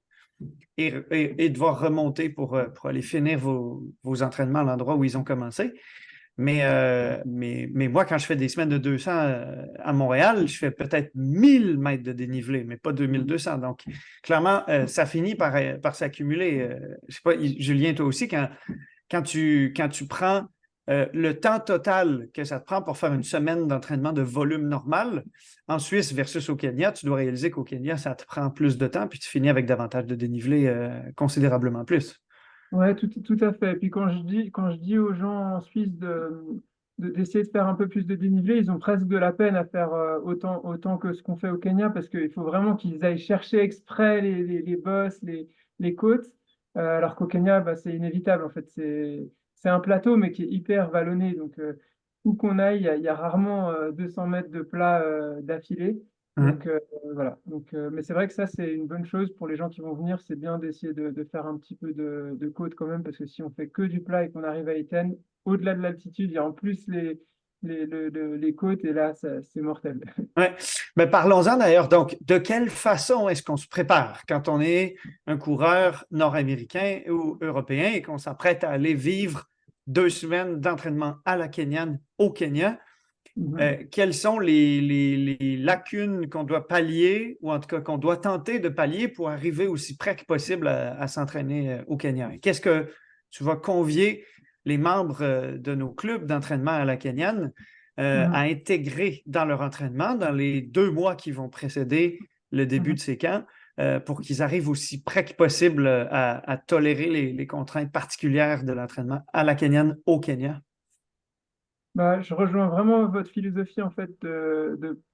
et devoir remonter pour aller finir vos entraînements à l'endroit où ils ont commencé. Mais moi, quand je fais des semaines de 200 à Montréal, je fais peut-être 1000 mètres de dénivelé, mais pas 2200. Donc, clairement, ça finit par s'accumuler. Je sais pas, Julien, toi aussi, quand tu prends le temps total que ça te prend pour faire une semaine d'entraînement de volume normal en Suisse versus au Kenya, tu dois réaliser qu'au Kenya, ça te prend plus de temps, puis tu finis avec davantage de dénivelé considérablement plus. Ouais, tout à fait. Et puis quand je dis aux gens en Suisse d'essayer de faire un peu plus de dénivelé, ils ont presque de la peine à faire autant que ce qu'on fait au Kenya parce qu'il faut vraiment qu'ils aillent chercher exprès les bosses, les côtes, alors qu'au Kenya, bah, c'est inévitable en fait. C'est un plateau mais qui est hyper vallonné. Donc, où qu'on aille, il y a rarement 200 mètres de plat d'affilée. Donc, voilà. Donc, mais c'est vrai que ça, c'est une bonne chose pour les gens qui vont venir. C'est bien d'essayer de faire un petit peu de côte quand même, parce que si on fait que du plat et qu'on arrive à Iten, au-delà de l'altitude, il y a en plus les côtes, et là, c'est mortel. Ouais. Mais parlons-en d'ailleurs. Donc, de quelle façon est-ce qu'on se prépare quand on est un coureur nord-américain ou européen et qu'on s'apprête à aller vivre 2 semaines d'entraînement à la Kenyane au Kenya? Quelles sont les lacunes qu'on doit pallier, ou en tout cas qu'on doit tenter de pallier pour arriver aussi près que possible à s'entraîner au Kenya? Qu'est-ce que tu vas convier les membres de nos clubs d'entraînement à la Kenyane à intégrer dans leur entraînement dans les 2 mois qui vont précéder le début de ces camps pour qu'ils arrivent aussi près que possible à tolérer les contraintes particulières de l'entraînement à la Kenyane au Kenya? Bah, je rejoins vraiment votre philosophie en fait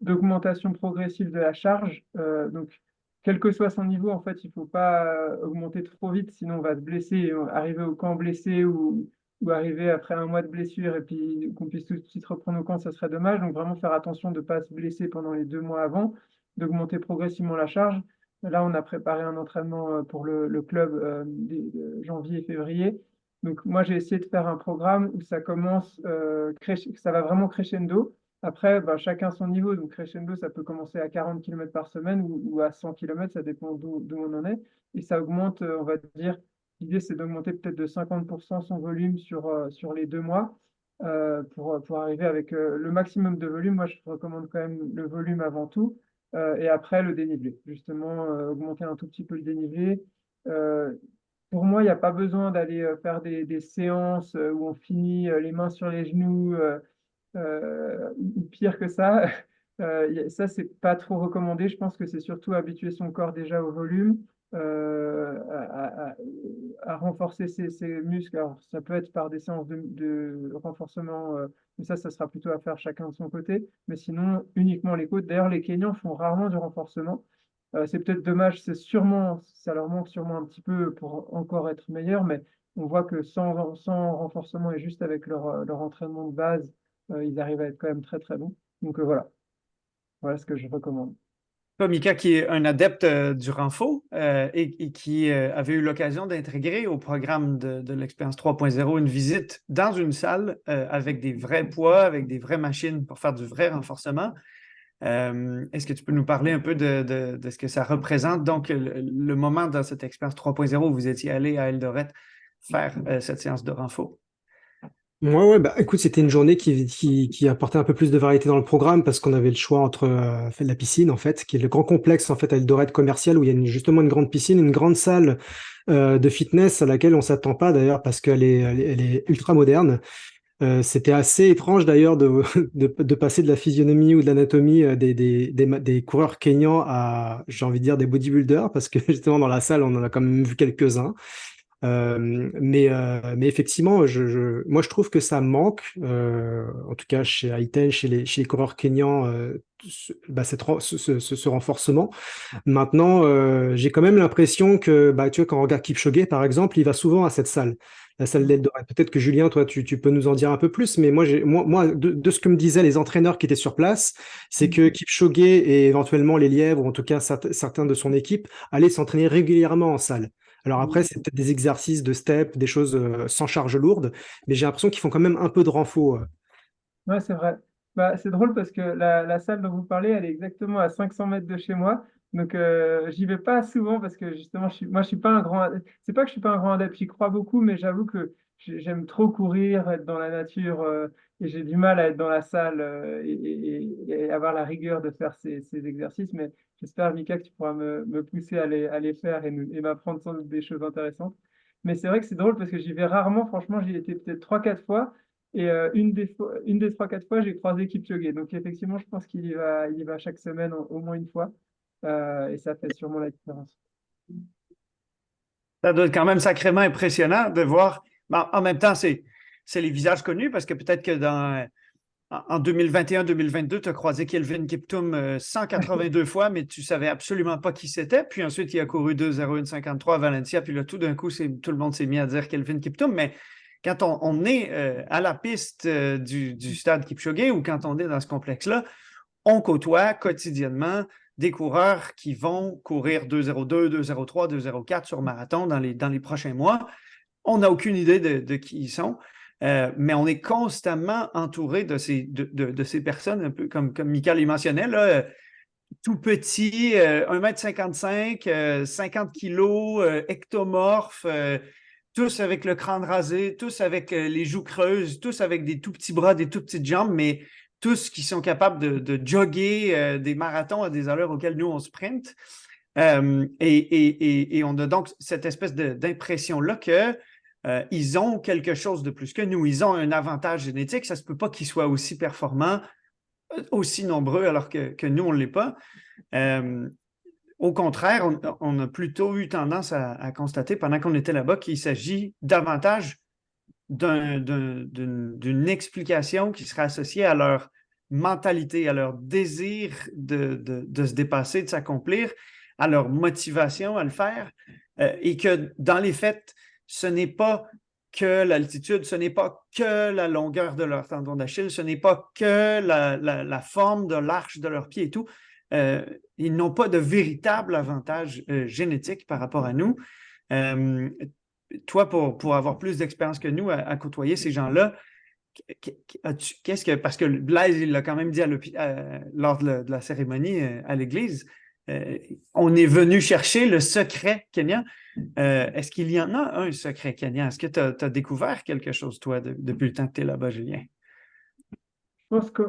d'augmentation progressive de la charge. Donc, quel que soit son niveau, en fait, il ne faut pas augmenter trop vite, sinon on va se blesser, et arriver au camp blessé ou arriver après un mois de blessure et puis qu'on puisse tout de suite reprendre au camp, ça serait dommage. Donc, vraiment faire attention de ne pas se blesser pendant les 2 mois avant, d'augmenter progressivement la charge. Là, on a préparé un entraînement pour le club de janvier et février. Donc, moi, j'ai essayé de faire un programme où ça commence, ça va vraiment crescendo. Après, bah, chacun son niveau. Donc, crescendo, ça peut commencer à 40 km par semaine ou à 100 km, ça dépend d'où on en est. Et ça augmente, on va dire, l'idée, c'est d'augmenter peut-être de 50% son volume sur les 2 mois pour arriver avec le maximum de volume. Moi, je recommande quand même le volume avant tout et après le dénivelé. Justement, augmenter un tout petit peu le dénivelé. Euh, pour moi, il n'y a pas besoin d'aller faire des séances où on finit les mains sur les genoux ou pire que ça. Ça, c'est pas trop recommandé. Je pense que c'est surtout habituer son corps déjà au volume, à renforcer ses muscles. Alors, ça peut être par des séances de renforcement, mais ça sera plutôt à faire chacun de son côté. Mais sinon, uniquement les côtes. D'ailleurs, les Kenyans font rarement du renforcement. C'est peut-être dommage, ça leur manque sûrement un petit peu pour encore être meilleur, mais on voit que sans renforcement et juste avec leur entraînement de base, ils arrivent à être quand même très très bons. Donc voilà ce que je recommande. Toi, Mika, qui est un adepte du renfort et qui avait eu l'occasion d'intégrer au programme de l'expérience 3.0 une visite dans une salle avec des vrais poids, avec des vraies machines pour faire du vrai renforcement. Est-ce que tu peux nous parler un peu de ce que ça représente? Donc, le moment dans cette expérience 3.0 où vous étiez allé à Eldoret faire cette séance de renfort. Ouais, bah, écoute, c'était une journée qui apportait un peu plus de variété dans le programme parce qu'on avait le choix entre la piscine, en fait, qui est le grand complexe en fait à Eldoret commercial où il y a justement une grande piscine, une grande salle de fitness à laquelle on s'attend pas d'ailleurs parce qu'elle est ultra moderne. C'était assez étrange d'ailleurs de passer de la physionomie ou de l'anatomie des coureurs kényans à, j'ai envie de dire, des bodybuilders parce que justement dans la salle, on en a quand même vu quelques-uns. Mais effectivement, moi je trouve que ça manque, en tout cas chez Aiten, chez les coureurs kényans, ce renforcement. Maintenant, j'ai quand même l'impression que, bah, tu vois, quand on regarde Kipchoge, par exemple, il va souvent à cette salle, la salle d'Eldoret. Peut-être que Julien, toi, tu peux nous en dire un peu plus, mais moi de ce que me disaient les entraîneurs qui étaient sur place, c'est que Kipchoge et éventuellement les Lièvres, ou en tout cas certains de son équipe, allaient s'entraîner régulièrement en salle. Alors après, c'est peut-être des exercices de step, des choses sans charge lourde, mais j'ai l'impression qu'ils font quand même un peu de renfort. Ouais, c'est vrai. Bah, c'est drôle parce que la salle dont vous parlez, elle est exactement à 500 mètres de chez moi. Donc, j'y vais pas souvent parce que justement, moi, je suis pas un grand. C'est pas que je suis pas un grand adepte, j'y crois beaucoup, mais j'avoue que j'aime trop courir, être dans la nature, et j'ai du mal à être dans la salle et avoir la rigueur de faire ces exercices. Mais j'espère, Mika, que tu pourras me pousser à les faire et m'apprendre sans doute des choses intéressantes. Mais c'est vrai que c'est drôle parce que j'y vais rarement. Franchement, j'y étais peut-être 3, 4 fois. Et une des 3, 4 fois, j'ai croisé Kipchoge. Donc effectivement, je pense il y va chaque semaine au moins une fois. Et ça fait sûrement la différence. Ça doit être quand même sacrément impressionnant de voir. Ben, en même temps, c'est les visages connus parce que peut-être que en 2021-2022, tu as croisé Kelvin Kiptoum 182 fois, mais tu ne savais absolument pas qui c'était. Puis ensuite, il a couru 2:01:53 à Valencia. Puis là, tout d'un coup, tout le monde s'est mis à dire Kelvin Kiptoum. Mais quand on est à la piste du stade Kipchoge ou quand on est dans ce complexe-là, on côtoie quotidiennement des coureurs qui vont courir 2:02, 2:03, 2:04 sur marathon dans les prochains mois. On n'a aucune idée de qui ils sont, mais on est constamment entouré de ces personnes, un peu comme Mika les mentionnait, là, tout petit, 1,55 m, 50 kilos, ectomorphes, tous avec le crâne rasé, tous avec les joues creuses, tous avec des tout petits bras, des tout petites jambes, mais tous qui sont capables de jogger des marathons à des allures auxquelles nous, on sprint. Et on a donc cette espèce d'impression-là que ils ont quelque chose de plus que nous. Ils ont un avantage génétique. Ça ne se peut pas qu'ils soient aussi performants, aussi nombreux, alors que nous, on ne l'est pas. Au contraire, on a plutôt eu tendance à constater pendant qu'on était là-bas qu'il s'agit davantage d'une explication qui serait associée à leur mentalité, à leur désir de se dépasser, de s'accomplir, à leur motivation à le faire, et que dans les faits, ce n'est pas que l'altitude, ce n'est pas que la longueur de leur tendon d'Achille, ce n'est pas que la forme de l'arche de leurs pieds et tout. Ils n'ont pas de véritable avantage génétique par rapport à nous. Toi, pour avoir plus d'expérience que nous à côtoyer ces gens-là, qu'est-ce que, parce que Blaise, il l'a quand même dit lors de la cérémonie à l'église, on est venu chercher le secret kenyan. Est-ce qu'il y en a un secret kenyan? Est-ce que tu as découvert quelque chose, toi, depuis le temps que tu es là-bas, Julien? Je pense que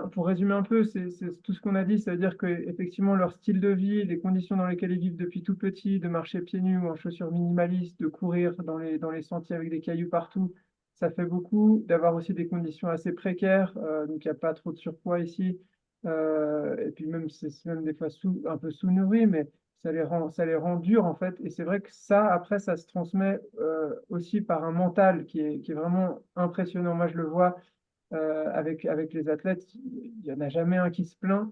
pour résumer un peu, c'est tout ce qu'on a dit, ça veut dire qu'effectivement, leur style de vie, les conditions dans lesquelles ils vivent depuis tout petit, de marcher pieds nus ou en chaussures minimalistes, de courir dans les sentiers avec des cailloux partout, ça fait beaucoup. D'avoir aussi des conditions assez précaires, donc il n'y a pas trop de surpoids ici. Et puis même, c'est même des fois un peu sous-nourris, mais ça les rend durs en fait. Et c'est vrai que ça, après, ça se transmet aussi par un mental qui est vraiment impressionnant. Moi, je le vois avec les athlètes, il n'y en a jamais un qui se plaint.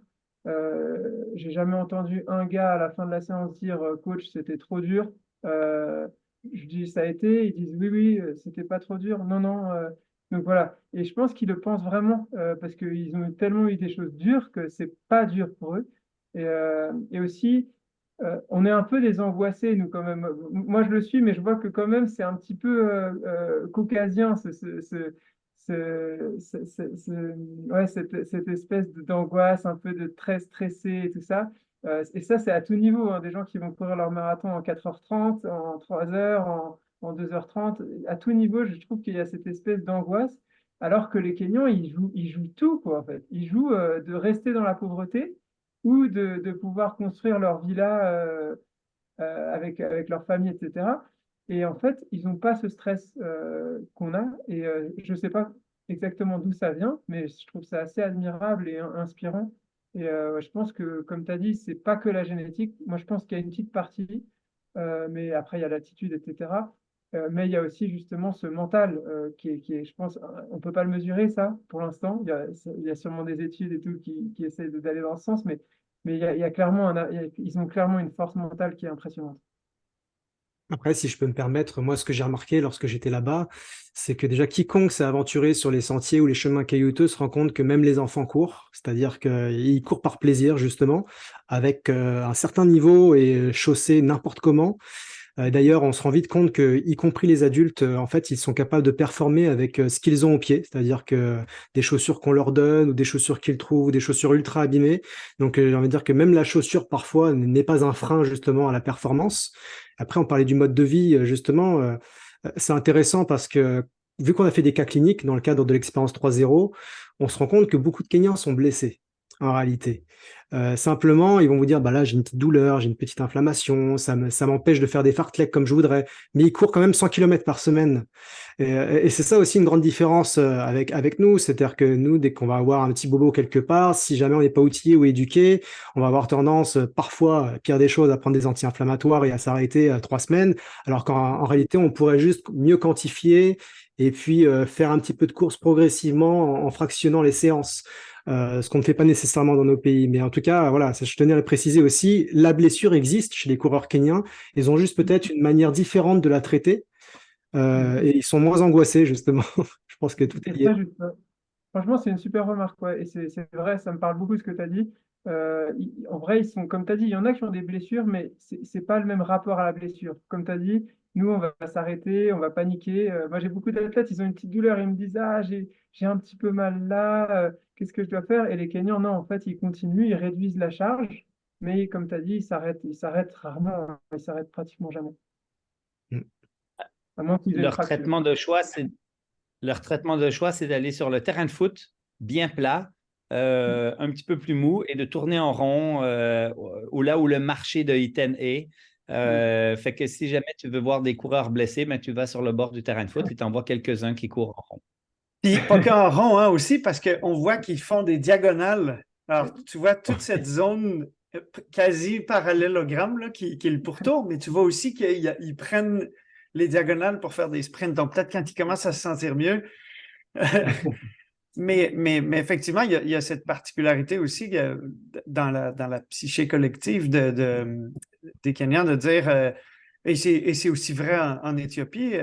J'ai jamais entendu un gars à la fin de la séance dire Coach, c'était trop dur. Je dis ça a été, ils disent oui, oui, c'était pas trop dur. Non, non. Donc voilà. Et je pense qu'ils le pensent vraiment parce qu'ils ont tellement eu des choses dures que c'est pas dur pour eux. Et aussi, on est un peu des angoissés, nous, quand même. Moi, je le suis, mais je vois que quand même, c'est un petit peu caucasien, ouais, cette espèce d'angoisse, un peu de très stressé et tout ça. Et ça, c'est à tout niveau, hein, des gens qui vont courir leur marathon en 4h30, en 3h, en 2h30. À tout niveau, je trouve qu'il y a cette espèce d'angoisse, alors que les Kenyans, ils jouent tout, quoi, en fait. Ils jouent de rester dans la pauvreté ou de pouvoir construire leur villa avec leur famille, etc. Et en fait, ils n'ont pas ce stress qu'on a. Et je ne sais pas exactement d'où ça vient, mais je trouve ça assez admirable et inspirant. Et je pense que, comme tu as dit, c'est pas que la génétique. Moi, je pense qu'il y a une petite partie. mais après, il y a l'altitude, etc. Mais il y a aussi justement ce mental qui est, je pense, on ne peut pas le mesurer, ça, pour l'instant. Il y a sûrement des études et tout qui essaient d'aller dans ce sens, mais il y a clairement ils ont clairement une force mentale qui est impressionnante. Après, si je peux me permettre, moi, ce que j'ai remarqué lorsque j'étais là-bas, c'est que déjà quiconque s'est aventuré sur les sentiers ou les chemins caillouteux se rend compte que même les enfants courent, c'est-à-dire qu'ils courent par plaisir, justement, avec un certain niveau et chaussés n'importe comment. D'ailleurs, on se rend vite compte que, y compris les adultes, en fait, ils sont capables de performer avec ce qu'ils ont au pied, c'est-à-dire que des chaussures qu'on leur donne ou des chaussures qu'ils trouvent, ou des chaussures ultra abîmées. Donc, j'ai envie de dire que même la chaussure, parfois, n'est pas un frein, justement, à la performance. Après, on parlait du mode de vie, justement. C'est intéressant parce que, vu qu'on a fait des cas cliniques dans le cadre de l'expérience 3.0, on se rend compte que beaucoup de Kenyans sont blessés, en réalité. Simplement, ils vont vous dire, bah là, j'ai une petite douleur, j'ai une petite inflammation, ça m'empêche de faire des fartleks comme je voudrais, mais ils courent quand même 100 km par semaine. Et c'est ça aussi une grande différence avec nous, c'est-à-dire que nous, dès qu'on va avoir un petit bobo quelque part, si jamais on n'est pas outillé ou éduqué, on va avoir tendance, parfois, pire des choses, à prendre des anti-inflammatoires et à s'arrêter 3 semaines, alors qu'en réalité, on pourrait juste mieux quantifier et puis faire un petit peu de course progressivement en fractionnant les séances. Ce qu'on ne fait pas nécessairement dans nos pays. Mais en tout cas, voilà, je tenais à le préciser aussi, la blessure existe chez les coureurs kenyans. Ils ont juste peut-être une manière différente de la traiter et ils sont moins angoissés, justement. Je pense que tout est C'est lié. ça, juste. Franchement, c'est une super remarque, ouais. Et c'est vrai, ça me parle beaucoup ce que tu as dit. En vrai, ils sont, comme tu as dit, il y en a qui ont des blessures, mais c'est pas le même rapport à la blessure. Comme tu as dit, nous, on va s'arrêter, on va paniquer. Moi, j'ai beaucoup d'athlètes, ils ont une petite douleur, ils me disent, ah, j'ai un petit peu mal là, qu'est-ce que je dois faire? Et les Kenyans, non, en fait, ils continuent, ils réduisent la charge, mais comme tu as dit, ils s'arrêtent rarement, hein. Ils s'arrêtent pratiquement jamais, Mm. à moins qu'ils aient une Leur fracture. traitement de choix, c'est Leur traitement de choix, c'est d'aller sur le terrain de foot, bien plat, un petit peu plus mou, et de tourner en rond là où le marché de Iten est. Fait que si jamais tu veux voir des coureurs blessés, ben, tu vas sur le bord du terrain de foot et tu en vois quelques-uns qui courent en rond. Puis pas qu'en rond, hein, aussi, parce qu'on voit qu'ils font des diagonales. Alors, tu vois toute cette zone quasi parallélogramme là, qui est le pourtour, mais tu vois aussi qu'ils prennent les diagonales pour faire des sprints. Donc, peut-être quand ils commencent à se sentir mieux. Mais effectivement, il y a cette particularité aussi dans la psyché collective des Kenyans de dire, et c'est aussi vrai en Éthiopie,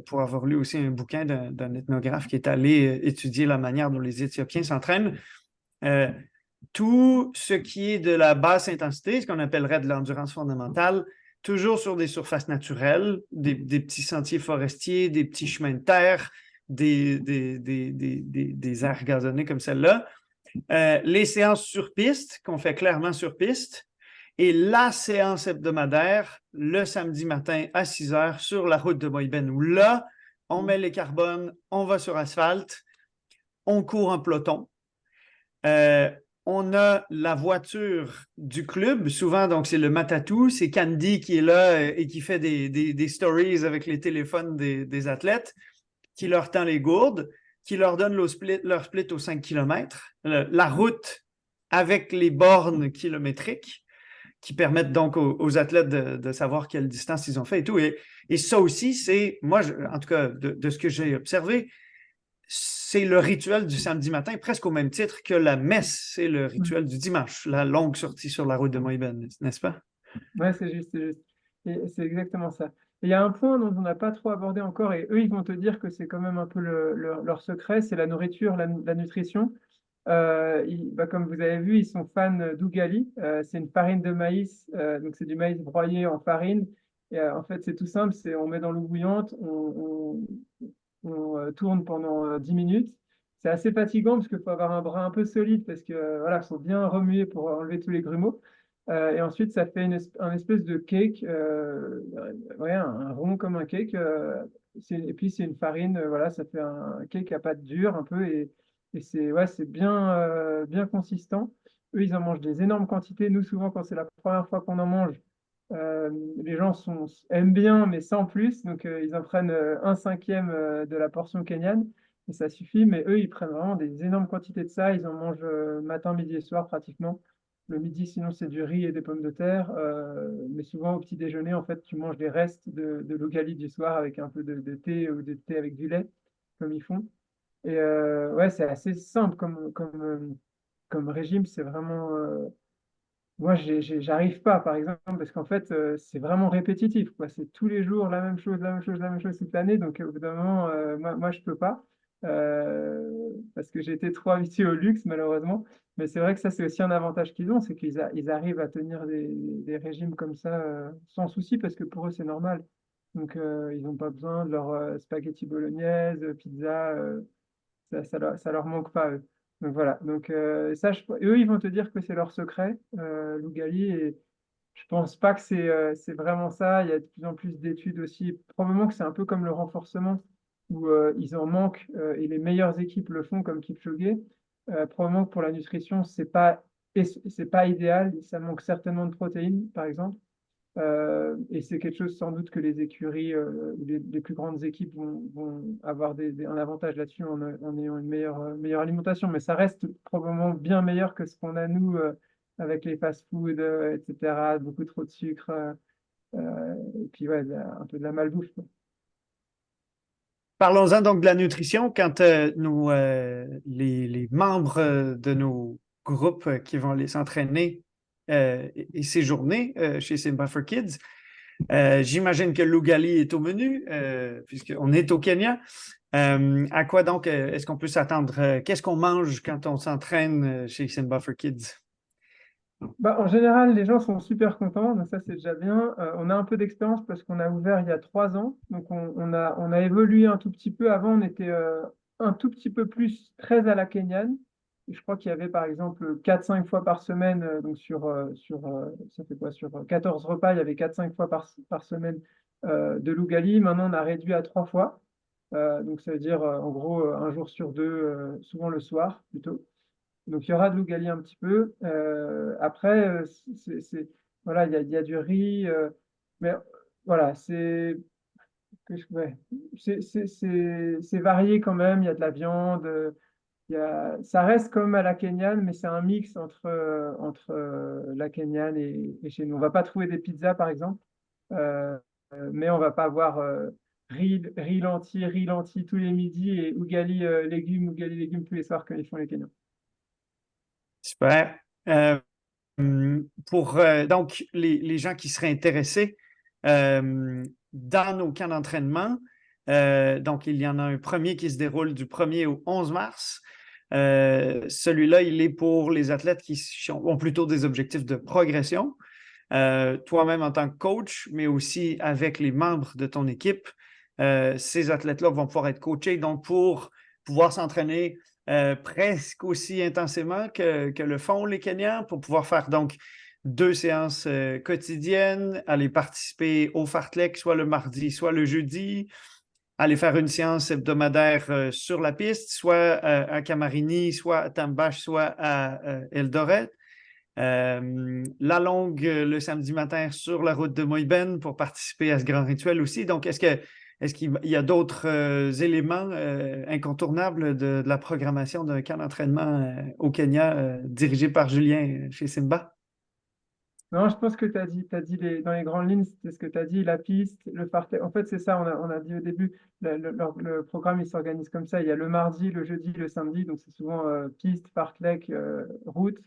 pour avoir lu aussi un bouquin d'un ethnographe qui est allé étudier la manière dont les Éthiopiens s'entraînent. euh, Tout ce qui est de la basse intensité, ce qu'on appellerait de l'endurance fondamentale, toujours sur des surfaces naturelles, des petits sentiers forestiers, des petits chemins de terre, des aires gazonnées comme celle-là. Les séances sur piste, qu'on fait clairement sur piste, et la séance hebdomadaire, le samedi matin à 6 heures sur la route de Moïben, où là, on met les carbones, on va sur asphalte, on court en peloton. On a la voiture du club, souvent, donc c'est le Matatou, c'est Candy qui est là et qui fait des stories avec les téléphones des athlètes, qui leur tend les gourdes, qui leur donne leur split aux 5 km, la route avec les bornes kilométriques qui permettent donc aux athlètes de savoir quelle distance ils ont fait et tout. Et ça aussi, c'est, moi, en tout cas, de ce que j'ai observé, c'est le rituel du samedi matin, presque au même titre que la messe, c'est le rituel du dimanche, la longue sortie sur la route de Moïben, n'est-ce pas? Ouais, c'est juste, c'est juste. Et c'est exactement ça. Et il y a un point dont on n'a pas trop abordé encore, et eux, ils vont te dire que c'est quand même un peu leur secret, c'est la nourriture, la nutrition. Comme vous avez vu, ils sont fans d'Ugali. C'est une farine de maïs, donc c'est du maïs broyé en farine. Et en fait, c'est tout simple, c'est on met dans l'eau bouillante, on tourne pendant 10 minutes. C'est assez fatigant parce qu'il faut avoir un bras un peu solide parce que voilà, faut bien remuer pour enlever tous les grumeaux. Et ensuite, ça fait un espèce de cake, ouais, un rond comme un cake. Et puis, c'est une farine, voilà, ça fait un cake à pâte dure un peu. Et c'est ouais, c'est bien consistant. Eux, ils en mangent des énormes quantités. Nous, souvent, quand c'est la première fois qu'on en mange, les gens aiment bien, mais sans plus. Donc, ils en prennent un cinquième de la portion kenyane. Et ça suffit. Mais eux, ils prennent vraiment des énormes quantités de ça. Ils en mangent matin, midi et soir pratiquement. Le midi, sinon, c'est du riz et des pommes de terre. Mais souvent, au petit déjeuner, en fait, tu manges des restes de l'ugali du soir avec un peu de thé ou de thé avec du lait, comme ils font. Et ouais, c'est assez simple comme régime. C'est vraiment. Moi, j'arrive pas, par exemple, parce qu'en fait, c'est vraiment répétitif, quoi. C'est tous les jours la même chose, la même chose, la même chose toute l'année. Donc, au bout d'un moment, moi, je peux pas, parce que j'ai été trop habitué au luxe, malheureusement. Mais c'est vrai que ça, c'est aussi un avantage qu'ils ont, c'est ils arrivent à tenir des régimes comme ça, sans souci, parce que pour eux, c'est normal. Donc, ils n'ont pas besoin de leur spaghetti bolognaise, pizza, ça leur manque pas, eux. Donc voilà. Donc ça, eux, ils vont te dire que c'est leur secret, l'Ougali, et je pense pas que c'est vraiment ça. Il y a de plus en plus d'études aussi. Probablement que c'est un peu comme le renforcement, où ils en manquent, et les meilleures équipes le font, comme Kipchoge. Probablement que pour la nutrition, c'est pas idéal. Ça manque certainement de protéines, par exemple. Et c'est quelque chose sans doute que les écuries, les plus grandes équipes vont avoir un avantage là-dessus en ayant une meilleure alimentation. Mais ça reste probablement bien meilleur que ce qu'on a nous avec les fast-foods, etc. Beaucoup trop de sucre. Et puis ouais, un peu de la malbouffe, quoi. Parlons-en donc de la nutrition. Quand les membres de nos groupes qui vont les s'entraîner et séjourner chez Simba for Kids, j'imagine que l'Ougali est au menu, puisqu'on est au Kenya. À quoi donc est-ce qu'on peut s'attendre? Qu'est-ce qu'on mange quand on s'entraîne chez Simba for Kids? Bah, en général, les gens sont super contents, donc ça c'est déjà bien. On a un peu d'expérience parce qu'on a ouvert il y a 3 ans, donc on a évolué un tout petit peu. Avant, on était un tout petit peu plus très à la kenyane. Et je crois qu'il y avait par exemple 4-5 fois par semaine, donc ça fait quoi, sur 14 repas, il y avait 4-5 fois par semaine de l'ougali. Maintenant, on a réduit à 3 fois. Donc ça veut dire en gros un jour sur deux, souvent le soir plutôt. Donc, il y aura de l'ougali un petit peu. Après, voilà, il y a du riz. Mais voilà, ouais, c'est varié quand même. Il y a de la viande. Ça reste comme à la kenyane, mais c'est un mix entre la kenyane et chez nous. On va pas trouver des pizzas, par exemple. Euh, mais on va pas avoir riz lentilles tous les midis et ougali légumes tous les soirs comme ils font les Kenyans. Super. Pour donc les gens qui seraient intéressés dans nos camps d'entraînement, donc il y en a un premier qui se déroule du 1er au 11 mars. Celui-là, il est pour les athlètes qui ont plutôt des objectifs de progression. Toi-même en tant que coach, mais aussi avec les membres de ton équipe, ces athlètes-là vont pouvoir être coachés donc pour pouvoir s'entraîner presque aussi intensément que le font les Kenyans, pour pouvoir faire donc 2 séances quotidiennes, aller participer au fartlek soit le mardi, soit le jeudi, aller faire une séance hebdomadaire sur la piste, soit à Camarini, soit à Tambash, soit à Eldoret. La longue le samedi matin sur la route de Moïben pour participer à ce grand rituel aussi. Donc, est-ce qu'il y a d'autres éléments incontournables de la programmation d'un camp d'entraînement au Kenya dirigé par Julien chez Simba? Non, je pense que t'as dit dans les grandes lignes, c'était ce que tu as dit, la piste, le fartlek. En fait, c'est ça, on a dit au début, le programme, il s'organise comme ça. Il y a le mardi, le jeudi, le samedi, donc c'est souvent piste, fartlek, route.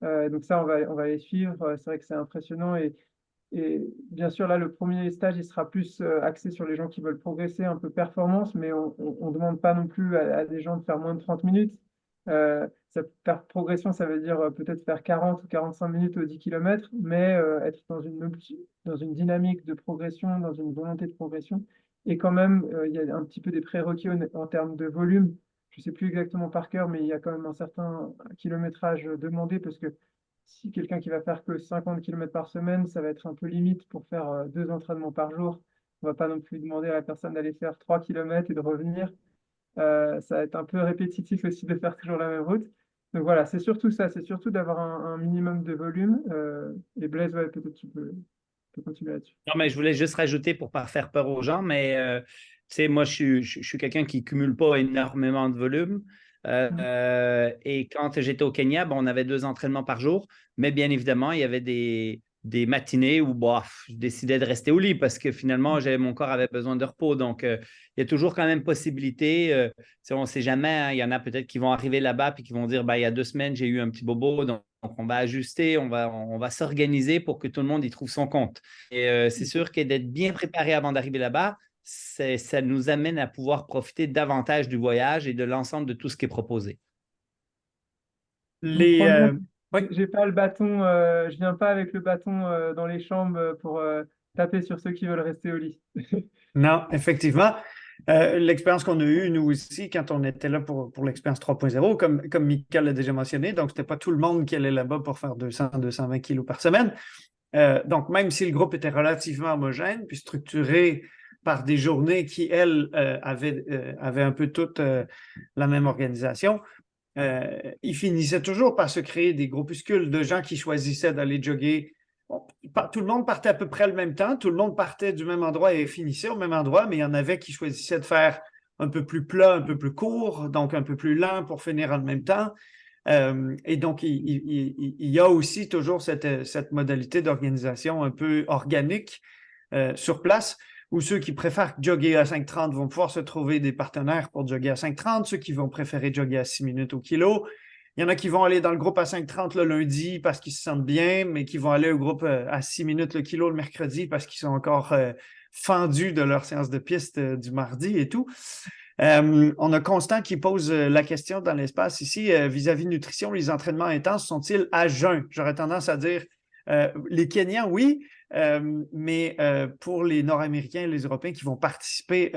Donc ça, on va les suivre. C'est vrai que c'est impressionnant. Et bien sûr, là, le premier stage, il sera plus axé sur les gens qui veulent progresser, un peu performance, mais on ne demande pas non plus à des gens de faire moins de 30 minutes. Faire progression, ça veut dire peut-être faire 40 ou 45 minutes aux 10 km, mais être dans une dynamique de progression, dans une volonté de progression. Et quand même, il y a un petit peu des prérequis en termes de volume. Je ne sais plus exactement par cœur, mais il y a quand même un certain kilométrage demandé parce que si quelqu'un qui va faire que 50 km par semaine, ça va être un peu limite pour faire 2 entraînements par jour. On va pas non plus demander à la personne d'aller faire 3 km et de revenir. Ça va être un peu répétitif aussi de faire toujours la même route. Donc voilà, c'est surtout ça, c'est surtout d'avoir un minimum de volume. Et Blaise, ouais, peut-être tu peux continuer là-dessus. Non, mais je voulais juste rajouter pour ne pas faire peur aux gens, mais tu sais, moi, je suis quelqu'un qui ne cumule pas énormément de volume. Et quand j'étais au Kenya, on avait 2 entraînements par jour, mais bien évidemment, il y avait des matinées où je décidais de rester au lit parce que finalement, mon corps avait besoin de repos. Donc, il y a toujours quand même possibilité. On ne sait jamais, hein, il y en a peut-être qui vont arriver là-bas et qui vont dire, il y a 2 semaines, j'ai eu un petit bobo, donc on va ajuster, on va s'organiser pour que tout le monde y trouve son compte. Et c'est sûr que d'être bien préparé avant d'arriver là-bas, ça nous amène à pouvoir profiter davantage du voyage et de l'ensemble de tout ce qui est proposé. Les, oui. J'ai pas le bâton, je viens pas avec le bâton dans les chambres pour taper sur ceux qui veulent rester au lit. Non, effectivement. L'expérience qu'on a eue, nous aussi, quand on était là pour l'expérience 3.0, comme Michael l'a déjà mentionné, donc c'était pas tout le monde qui allait là-bas pour faire 200-220 kilos par semaine. Donc, même si le groupe était relativement homogène, puis structuré par des journées qui, elles, avaient un peu toute la même organisation, il finissait toujours par se créer des groupuscules de gens qui choisissaient d'aller jogger. Bon, tout le monde partait à peu près le même temps, tout le monde partait du même endroit et finissait au même endroit, mais il y en avait qui choisissaient de faire un peu plus plat, un peu plus court, donc un peu plus lent pour finir en même temps. Et donc, il y a aussi toujours cette modalité d'organisation un peu organique sur place, où ceux qui préfèrent jogger à 5,30 vont pouvoir se trouver des partenaires pour jogger à 5,30, ceux qui vont préférer jogger à 6 minutes au kilo. Il y en a qui vont aller dans le groupe à 5,30 le lundi parce qu'ils se sentent bien, mais qui vont aller au groupe à 6 minutes le kilo le mercredi parce qu'ils sont encore fendus de leur séance de piste du mardi et tout. On a Constant qui pose la question dans l'espace ici, vis-à-vis nutrition, les entraînements intenses sont-ils à jeun? J'aurais tendance à dire les Kenyans, oui, mais pour les Nord-Américains et les Européens qui vont participer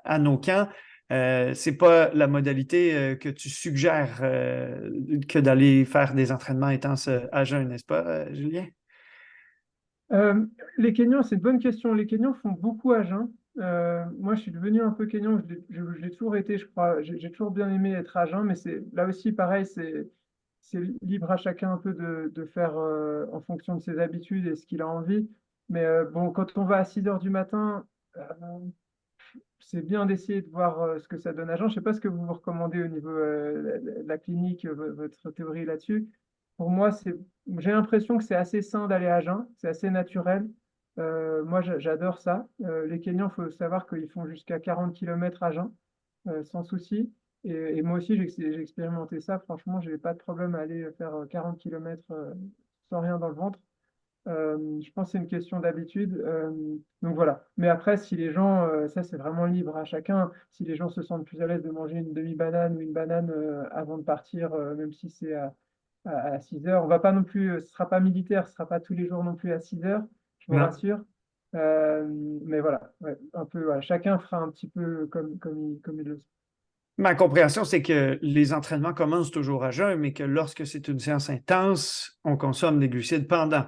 à nos camps, ce n'est pas la modalité que tu suggères que d'aller faire des entraînements intenses à jeun, n'est-ce pas, Julien? Les Kenyans, c'est une bonne question. Les Kenyans font beaucoup à jeun. Moi, je suis devenu un peu Kenyan. Je l'ai toujours été, je crois. J'ai toujours bien aimé être à jeun, mais là aussi, pareil, c'est libre à chacun un peu de faire en fonction de ses habitudes et ce qu'il a envie. Mais bon, quand on va à 6 heures du matin, c'est bien d'essayer de voir ce que ça donne à jeun. Je ne sais pas ce que vous recommandez au niveau de la clinique, votre théorie là-dessus. Pour moi, j'ai l'impression que c'est assez sain d'aller à jeun, c'est assez naturel. Moi, j'adore ça. Les Kenyans, il faut savoir qu'ils font jusqu'à 40 km à jeun, sans souci. Et moi aussi, j'ai expérimenté ça. Franchement, je n'ai pas de problème à aller faire 40 km sans rien dans le ventre. Je pense que c'est une question d'habitude. Donc voilà. Mais après, si les gens, ça c'est vraiment libre à chacun, si les gens se sentent plus à l'aise de manger une demi-banane ou une banane avant de partir, même si c'est à 6 heures, on va pas non plus, ce ne sera pas militaire, ce ne sera pas tous les jours non plus à 6 heures, je vous Non. rassure. Mais voilà, ouais, un peu, voilà, chacun fera un petit peu comme il le sent. Ma compréhension, c'est que les entraînements commencent toujours à jeun, mais que lorsque c'est une séance intense, on consomme des glucides pendant.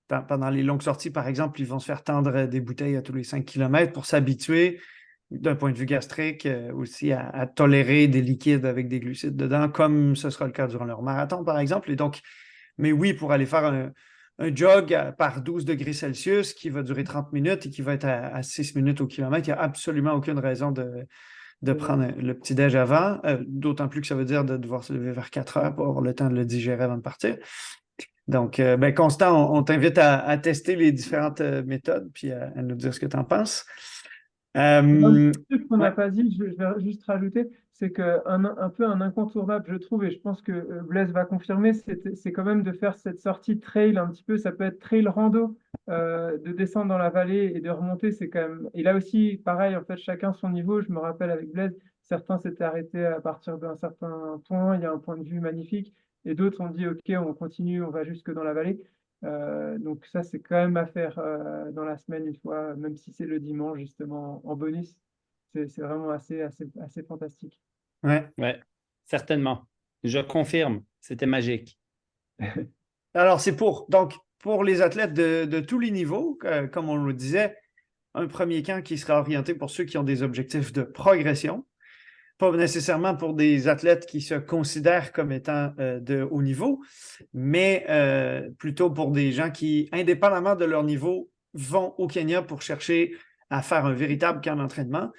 Pendant les longues sorties, par exemple, ils vont se faire tendre des bouteilles à tous les 5 km pour s'habituer, d'un point de vue gastrique, aussi à tolérer des liquides avec des glucides dedans, comme ce sera le cas durant leur marathon, par exemple. Et donc, mais oui, pour aller faire un jog par 12 degrés Celsius qui va durer 30 minutes et qui va être à 6 minutes au kilomètre, il n'y a absolument aucune raison de prendre le petit-déj avant, d'autant plus que ça veut dire de devoir se lever vers 4 heures pour avoir le temps de le digérer avant de partir. Donc, Constant, on t'invite à tester les différentes méthodes puis à nous dire ce que tu en penses. Un truc qu'on n'a Ouais. pas dit, je vais juste rajouter, c'est un peu un incontournable, je trouve, et je pense que Blaise va confirmer, c'est quand même de faire cette sortie trail un petit peu, ça peut être trail rando, de descendre dans la vallée et de remonter, c'est quand même. Et là aussi, pareil, en fait, chacun son niveau. Je me rappelle avec Blaise, certains s'étaient arrêtés à partir d'un certain point, il y a un point de vue magnifique, et d'autres ont dit, OK, on continue, on va jusque dans la vallée. Donc ça, c'est quand même à faire dans la semaine une fois, même si c'est le dimanche, justement, en bonus. C'est vraiment assez fantastique. Ouais. Ouais, certainement. Je confirme, c'était magique. Alors, donc, pour les athlètes de tous les niveaux, comme on le disait, un premier camp qui sera orienté pour ceux qui ont des objectifs de progression, pas nécessairement pour des athlètes qui se considèrent comme étant de haut niveau, mais plutôt pour des gens qui, indépendamment de leur niveau, vont au Kenya pour chercher à faire un véritable camp d'entraînement.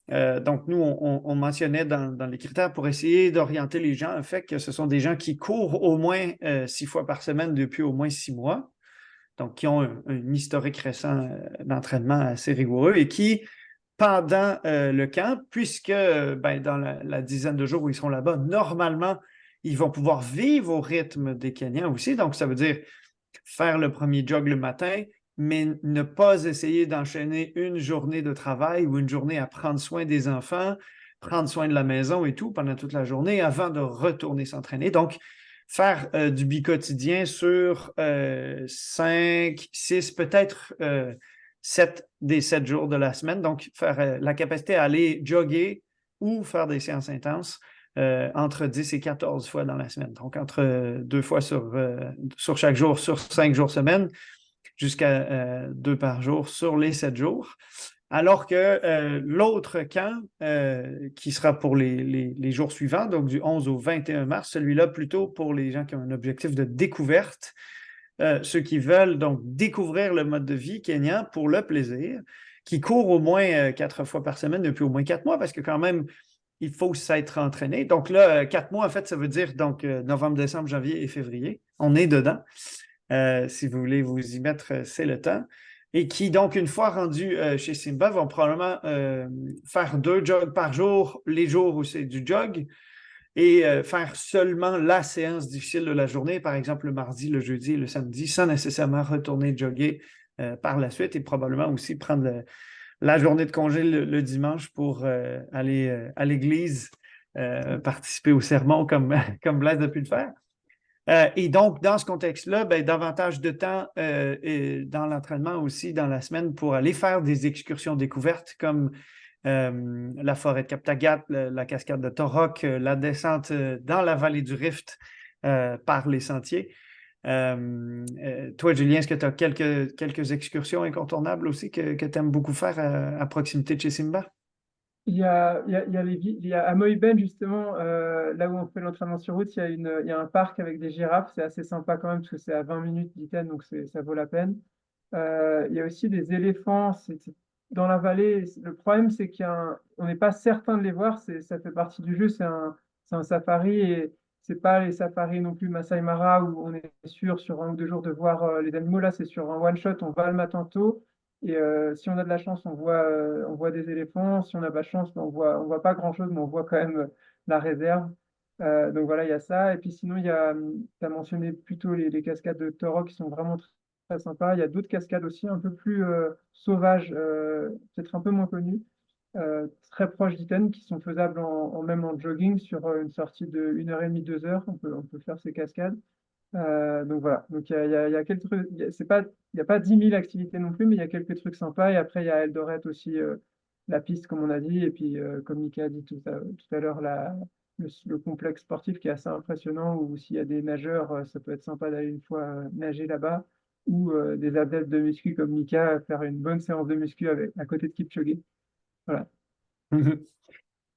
Donc, nous, on mentionnait dans les critères pour essayer d'orienter les gens, le fait que ce sont des gens qui courent au moins 6 fois par semaine depuis au moins 6 mois, donc qui ont un historique récent d'entraînement assez rigoureux et qui, pendant le camp, puisque dans la dizaine de jours où ils seront là-bas, normalement, ils vont pouvoir vivre au rythme des Kenyans aussi. Donc, ça veut dire faire le premier jog le matin, mais ne pas essayer d'enchaîner une journée de travail ou une journée à prendre soin des enfants, prendre soin de la maison et tout pendant toute la journée avant de retourner s'entraîner. Donc, faire du bicotidien sur 5, 6, peut-être 7 des 7 jours de la semaine. Donc, faire la capacité à aller jogger ou faire des séances intenses entre 10 et 14 fois dans la semaine. Donc, entre 2 fois sur chaque jour, sur 5 jours semaine, jusqu'à 2 par jour sur les 7 jours. Alors que l'autre camp, qui sera pour les jours suivants, donc du 11 au 21 mars, celui-là plutôt pour les gens qui ont un objectif de découverte, ceux qui veulent donc découvrir le mode de vie kényan pour le plaisir, qui courent au moins 4 fois par semaine depuis au moins 4 mois, parce que quand même, il faut s'être entraîné. Donc là, 4 mois, en fait, ça veut dire donc novembre, décembre, janvier et février. On est dedans. Si vous voulez vous y mettre, c'est le temps. Et qui, donc, une fois rendus chez Simba, vont probablement faire 2 jogs par jour, les jours où c'est du jog, et faire seulement la séance difficile de la journée, par exemple le mardi, le jeudi et le samedi, sans nécessairement retourner jogger par la suite, et probablement aussi prendre la journée de congé le dimanche pour aller à l'église, participer au sermon comme, comme Blaise a pu le faire. Et donc, dans ce contexte-là, davantage de temps dans l'entraînement aussi dans la semaine pour aller faire des excursions découvertes comme la forêt de Kaptagat, la cascade de Torok, la descente dans la vallée du Rift par les sentiers. Toi, Julien, est-ce que tu as quelques excursions incontournables aussi que tu aimes beaucoup faire à proximité de chez Simba? Il y a, il y a à Moïben, justement, là où on fait l'entraînement sur route, il y a un parc avec des girafes. C'est assez sympa quand même parce que c'est à 20 minutes d'Iten, donc ça vaut la peine. Il y a aussi des éléphants dans la vallée. Le problème, c'est on n'est pas certain de les voir. Ça fait partie du jeu. C'est un safari et c'est pas les safaris non plus Masai Mara où on est sûr sur 1 ou 2 jours de voir les animaux. Là, c'est sur un one shot. On va le matin tôt. Et si on a de la chance, on voit des éléphants. Si on n'a pas de chance, on voit pas grand-chose, mais on voit quand même la réserve. Donc voilà, il y a ça. Et puis sinon, tu as mentionné plutôt les cascades de Torok qui sont vraiment très sympas. Il y a d'autres cascades aussi un peu plus sauvages, peut-être un peu moins connues, très proches d'Iten, qui sont faisables même en jogging sur une sortie de 1h30, 2 heures. On peut faire ces cascades. Donc voilà, donc il y a quelques trucs, il y a pas 10 000 activités non plus, mais il y a quelques trucs sympas. Et après, il y a Eldoret aussi, la piste, comme on a dit. Et puis, comme Mika a dit tout à l'heure, le complexe sportif qui est assez impressionnant, où s'il y a des nageurs, ça peut être sympa d'aller une fois nager là-bas, ou des adeptes de muscu comme Mika, faire une bonne séance de muscu à côté de Kipchoge. Voilà.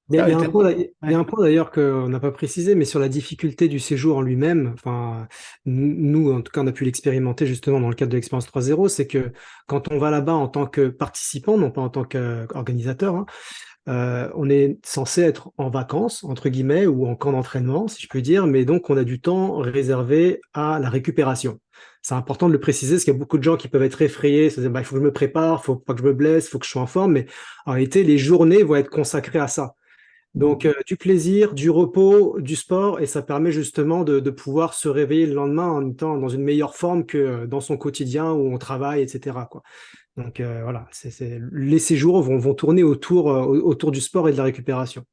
Il y a un point, il y a un point d'ailleurs qu'on n'a pas précisé, mais sur la difficulté du séjour en lui-même, enfin, nous, en tout cas, on a pu l'expérimenter justement dans le cadre de l'expérience 3.0, c'est que quand on va là-bas en tant que participant, non pas en tant qu'organisateur, hein, on est censé être en vacances, entre guillemets, ou en camp d'entraînement, si je puis dire, mais donc on a du temps réservé à la récupération. C'est important de le préciser, parce qu'il y a beaucoup de gens qui peuvent être effrayés, se dire, il faut que je me prépare, il faut pas que je me blesse, il faut que je sois en forme, mais en réalité, les journées vont être consacrées à ça. Donc, du plaisir, du repos, du sport, et ça permet justement de pouvoir se réveiller le lendemain en étant dans une meilleure forme que dans son quotidien où on travaille, etc., quoi. Donc, voilà, les séjours vont tourner autour du sport et de la récupération.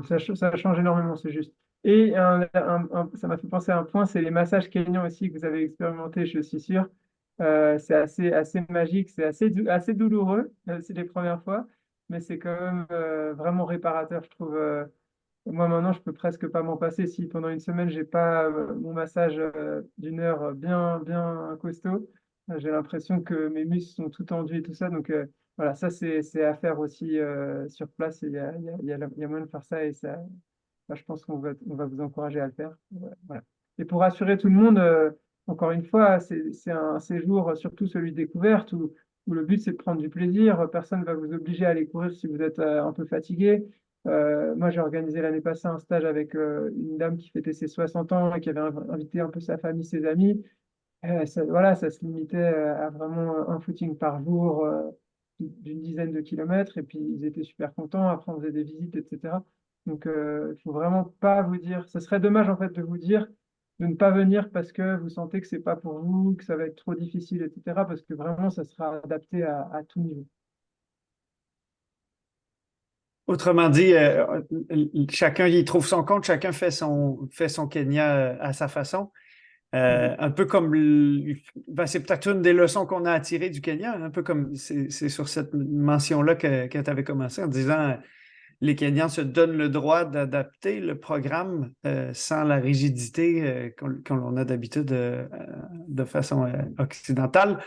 Ça change énormément, c'est juste. Et ça m'a fait penser à un point, c'est les massages kényans aussi que vous avez expérimenté, je suis sûr. C'est assez magique, c'est assez douloureux, c'est les premières fois, mais c'est quand même vraiment réparateur, je trouve. Moi, maintenant, je peux presque pas m'en passer. Si pendant une semaine, j'ai pas mon massage d'1 heure bien costaud, j'ai l'impression que mes muscles sont tout tendus et tout ça. Donc, voilà, ça, c'est à faire aussi sur place. Il y a moyen de faire ça et ça, je pense on va vous encourager à le faire. Voilà. Et pour rassurer tout le monde, encore une fois, c'est un séjour, surtout celui de découverte, où où le but c'est de prendre du plaisir. Personne ne va vous obliger à aller courir si vous êtes un peu fatigué. Moi, j'ai organisé l'année passée un stage avec une dame qui fêtait ses 60 ans et qui avait invité un peu sa famille, ses amis. Voilà, ça se limitait à vraiment un footing par jour d'une dizaine de kilomètres et puis ils étaient super contents. Après, on faisait des visites, etc. Donc, il faut vraiment pas vous dire. Ce serait dommage en fait de vous dire de ne pas venir parce que vous sentez que c'est pas pour vous, que ça va être trop difficile, etc. Parce que vraiment, ça sera adapté à tout niveau. Autrement dit, chacun y trouve son compte, chacun fait son Kenya à sa façon. Un peu comme, c'est peut-être une des leçons qu'on a attirées du Kenya, un peu comme c'est sur cette mention-là que tu avais commencé en disant les Kenyans se donnent le droit d'adapter le programme sans la rigidité qu'on a d'habitude de façon occidentale.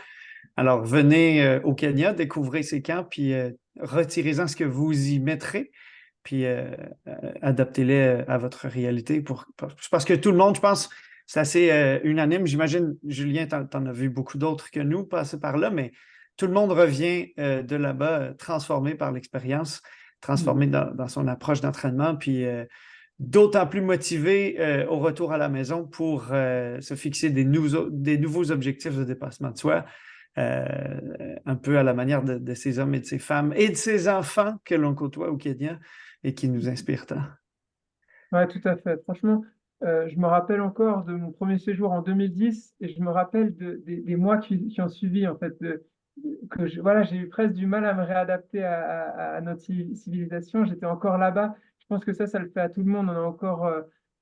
Alors, venez au Kenya, découvrez ces camps, puis retirez-en ce que vous y mettrez, puis adaptez-les à votre réalité. Parce que tout le monde, je pense, c'est assez unanime. J'imagine, Julien, t'en as vu beaucoup d'autres que nous passer par là, mais tout le monde revient de là-bas transformé par l'expérience, transformé dans son approche d'entraînement, puis d'autant plus motivé au retour à la maison pour se fixer des nouveaux objectifs de dépassement de soi. Un peu à la manière de ces hommes et de ces femmes et de ces enfants que l'on côtoie au Kenya et qui nous inspirent tant. Ouais, tout à fait. Franchement, je me rappelle encore de mon premier séjour en 2010 et je me rappelle des mois qui ont suivi, en fait, voilà, j'ai eu presque du mal à me réadapter à notre civilisation. J'étais encore là-bas. Je pense que ça le fait à tout le monde. On a encore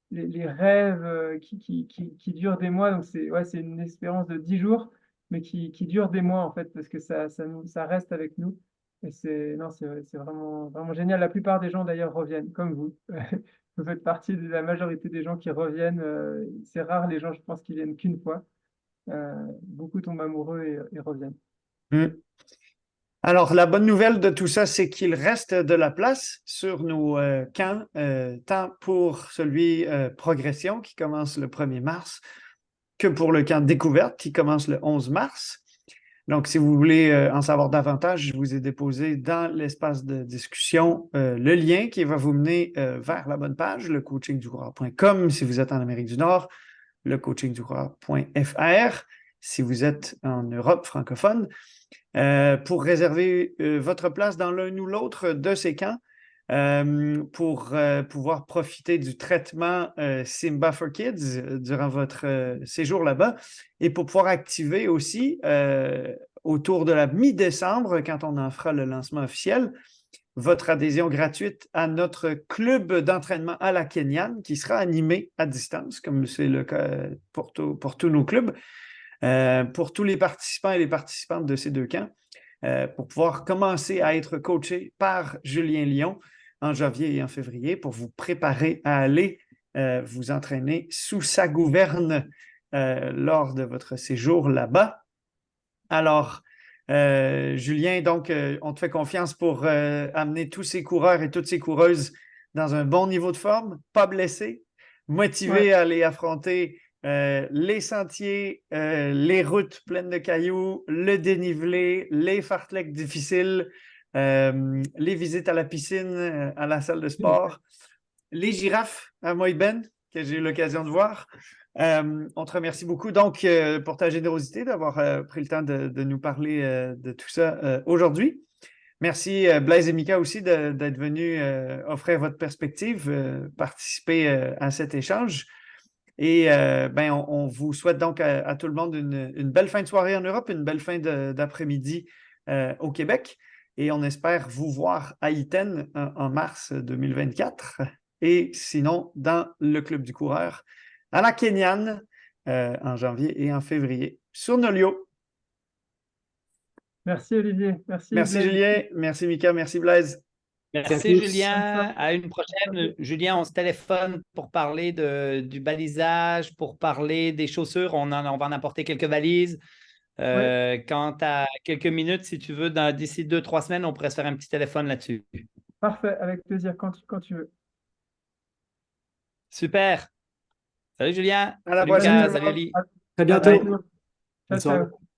les rêves qui durent des mois. Donc, c'est une expérience de 10 jours, mais qui dure des mois, en fait, parce que ça reste avec nous. Et non, c'est vraiment, vraiment génial. La plupart des gens, d'ailleurs, reviennent, comme vous. Vous faites partie de la majorité des gens qui reviennent. C'est rare les gens, je pense, qui viennent qu'une fois. Beaucoup tombent amoureux et reviennent. Alors, la bonne nouvelle de tout ça, c'est qu'il reste de la place sur nos camps, tant pour celui progression qui commence le 1er mars que pour le camp découverte qui commence le 11 mars. Donc, si vous voulez en savoir davantage, je vous ai déposé dans l'espace de discussion le lien qui va vous mener vers la bonne page, le coachingducoureur.com si vous êtes en Amérique du Nord, le coachingducoureur.fr si vous êtes en Europe francophone, pour réserver votre place dans l'un ou l'autre de ces camps. Pour pouvoir profiter du traitement Simba for Kids durant votre séjour là-bas et pour pouvoir activer aussi autour de la mi-décembre, quand on en fera le lancement officiel, votre adhésion gratuite à notre club d'entraînement à la Kenyane qui sera animé à distance, comme c'est le cas pour tous nos clubs, pour tous les participants et les participantes de ces deux camps, pour pouvoir commencer à être coachés par Julien Lyon en janvier et en février pour vous préparer à aller vous entraîner sous sa gouverne lors de votre séjour là-bas. Alors, Julien, donc, on te fait confiance pour amener tous ces coureurs et toutes ces coureuses dans un bon niveau de forme, pas blessés, motivés à aller affronter les sentiers, les routes pleines de cailloux, le dénivelé, les fartleks difficiles, les visites à la piscine, à la salle de sport, les girafes à Moïben, que j'ai eu l'occasion de voir. On te remercie beaucoup donc pour ta générosité d'avoir pris le temps de nous parler de tout ça aujourd'hui. Merci Blaise et Mika aussi d'être venus offrir votre perspective, participer à cet échange. Et on vous souhaite donc à tout le monde une belle fin de soirée en Europe, une belle fin d'après-midi au Québec. Et on espère vous voir à Iten en mars 2024. Et sinon, dans le Club du Coureur, à la Kenyane, en janvier et en février, sur Nolio. Merci Olivier. Merci Blaise. Julien. Merci Mika. Merci Blaise. Merci Julien. À une prochaine. Julien, on se téléphone pour parler du balisage, pour parler des chaussures. On va en apporter quelques valises. Quand tu as quelques minutes, si tu veux, d'ici 2-3 semaines, on pourrait se faire un petit téléphone là-dessus. Parfait, avec plaisir, quand tu veux. Super. Salut Julien. À la salut prochaine. Lucas. Salut Oli. À bientôt. Ciao, ciao.